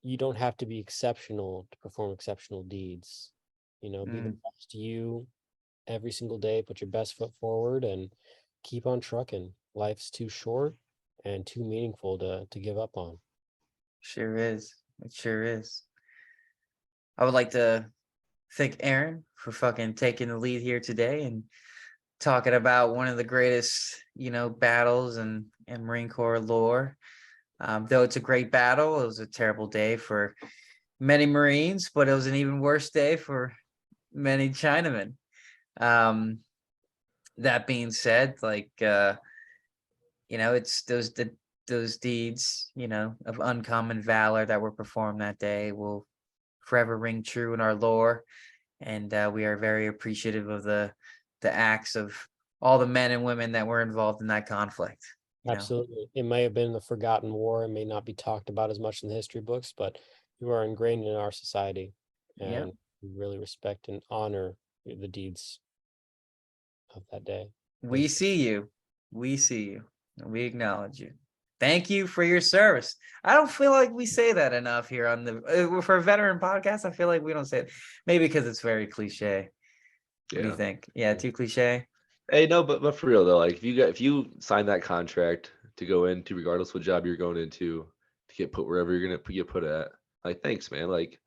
you don't have to be exceptional to perform exceptional deeds. Be the best you every single day. Put your best foot forward and keep on trucking. Life's too short and too meaningful to give up on. Sure is. It sure is. I would like to thank Aaron for fucking taking the lead here today and talking about one of the greatest, battles and Marine Corps lore. Though it's a great battle, it was a terrible day for many Marines, but it was an even worse day for many Chinamen. That being said, it's those deeds, of uncommon valor that were performed that day will forever ring true in our lore, and we are very appreciative of the acts of all the men and women that were involved in that conflict. Absolutely. It may have been the forgotten war. It may not be talked about as much in the history books, but you are ingrained in our society, Yeah. and we really respect and honor the deeds of that day. We see you. We see you. And we acknowledge you. Thank you for your service. I don't feel like we say that enough here on the for a veteran podcast. I feel like we don't say it. Maybe because it's very cliche. What do you think? Yeah, too cliche. Hey, no, but for real though, like if you sign that contract to go into, regardless what job you're going into, to get put wherever you're gonna get put at, like thanks, man. Like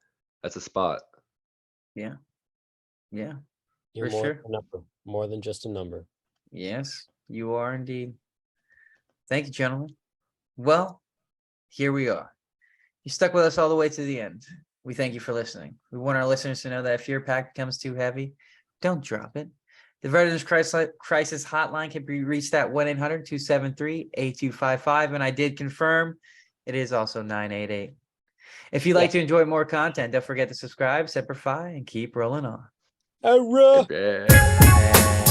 that's a spot. Yeah. Yeah. You're For more sure. than a number, more than just a number. Yes, you are indeed. Thank you, gentlemen. Well, here we are. You stuck with us all the way to the end. We thank you for listening. We want our listeners to know that if your pack becomes too heavy, don't drop it. The Veterans Crisis Hotline can be reached at 1-800-273-8255. And I did confirm it is also 988. If you'd like to enjoy more content, don't forget to subscribe, Semper Fi, and keep rolling on. Hurrah! Yeah.